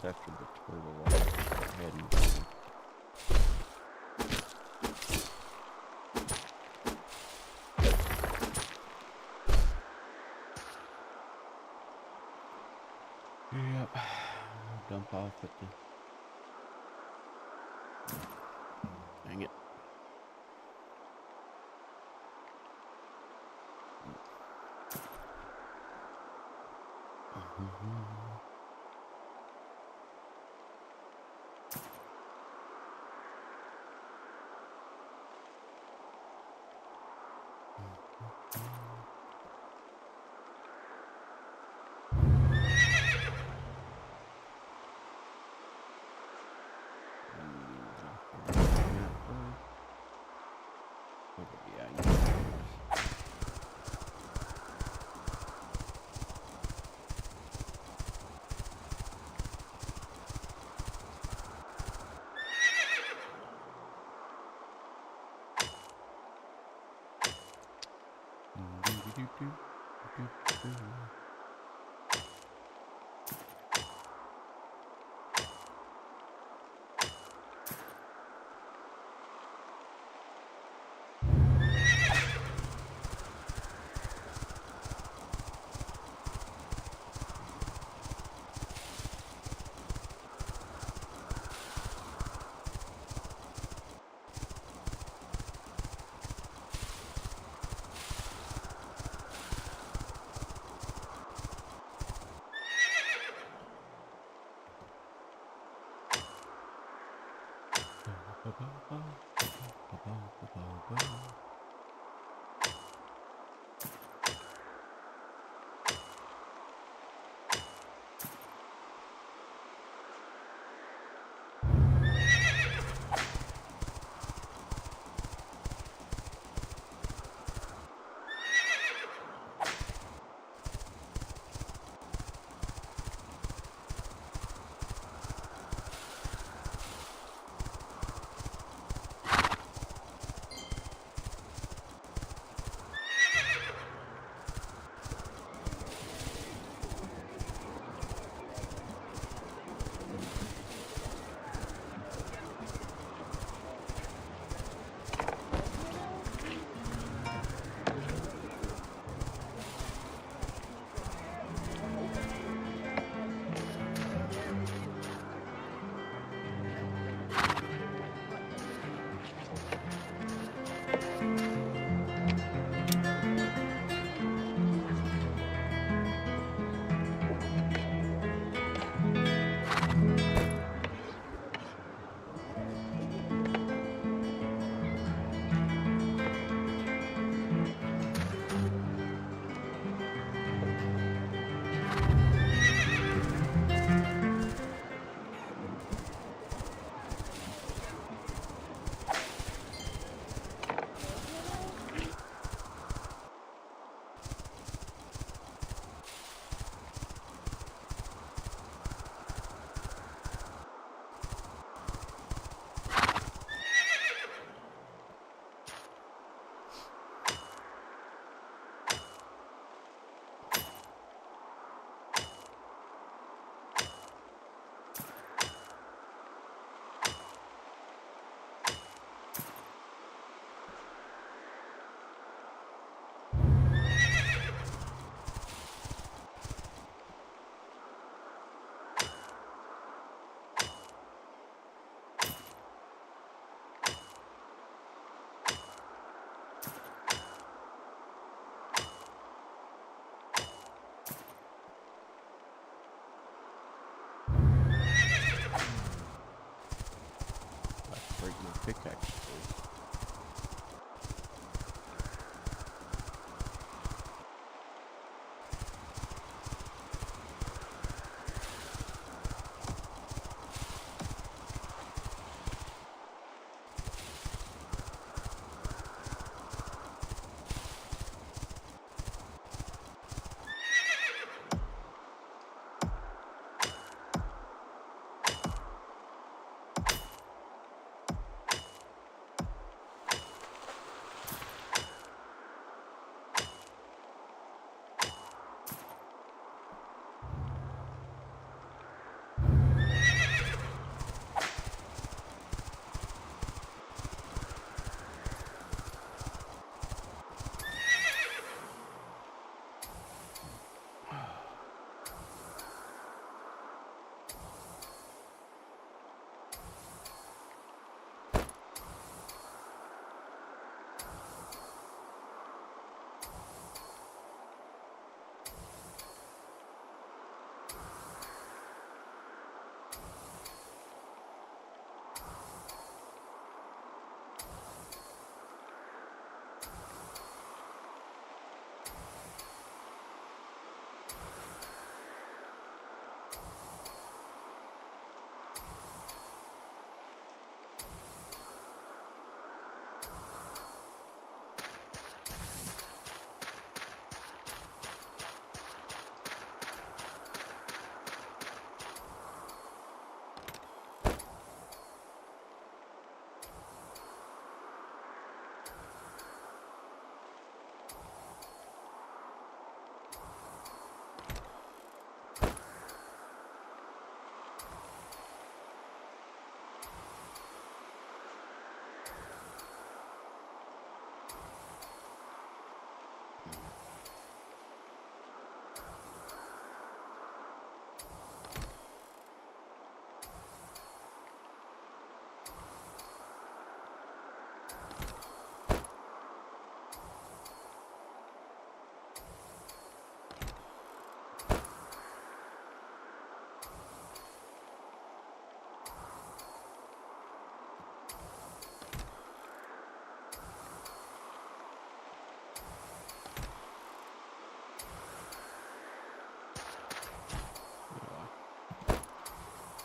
after the turtle. I'll just go ahead and yep. I'll dump off at the. Dang it.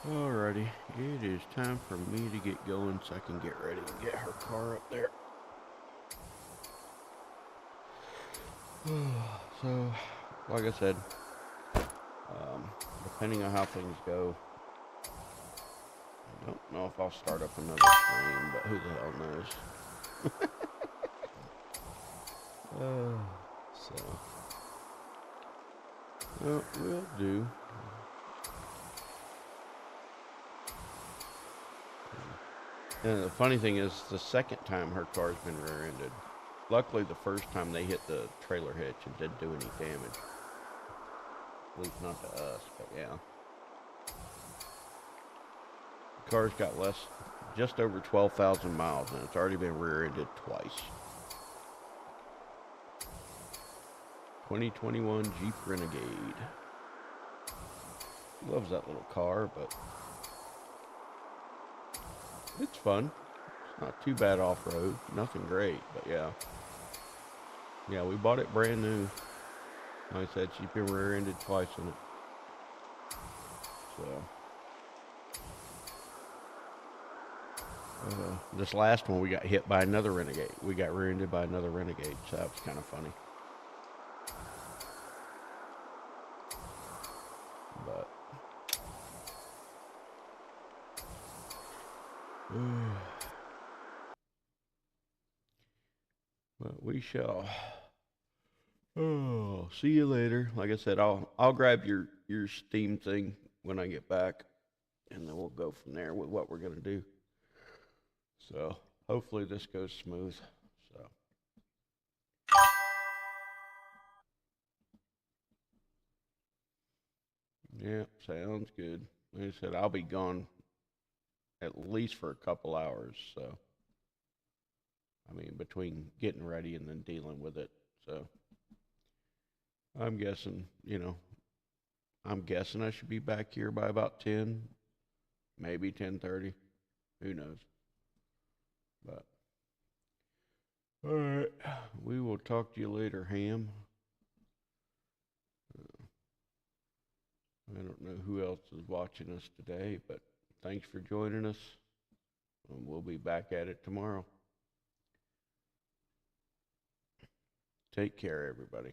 Alrighty, it is time for me to get going so I can get ready and get her car up there. So, like I said, depending on how things go, I don't know if I'll start up another stream, but who the hell knows? So, well, we'll do. And the funny thing is, the second time her car's been rear-ended. Luckily, the first time they hit the trailer hitch and didn't do any damage. At least not to us, but yeah. The car's got just over 12,000 miles, and it's already been rear-ended twice. 2021 Jeep Renegade. Loves that little car, but it's fun. It's not too bad off-road. Nothing great, but yeah. Yeah, we bought it brand new. Like I said, she's been rear-ended twice in it. So, this last one we got hit by another Renegade. We got rear-ended by another Renegade, so that was kind of funny. But we shall. Oh, see you later. Like I said, I'll grab your Steam thing when I get back, and then we'll go from there with what we're gonna do. So hopefully this goes smooth. So yeah, sounds good. Like I said, I'll be gone at least for a couple hours. So I mean, between getting ready and then dealing with it. So I'm guessing, I'm guessing I should be back here by about 10, maybe 10:30. Who knows? But all right, we will talk to you later, Ham. I don't know who else is watching us today, but thanks for joining us. And we'll be back at it tomorrow. Take care, everybody.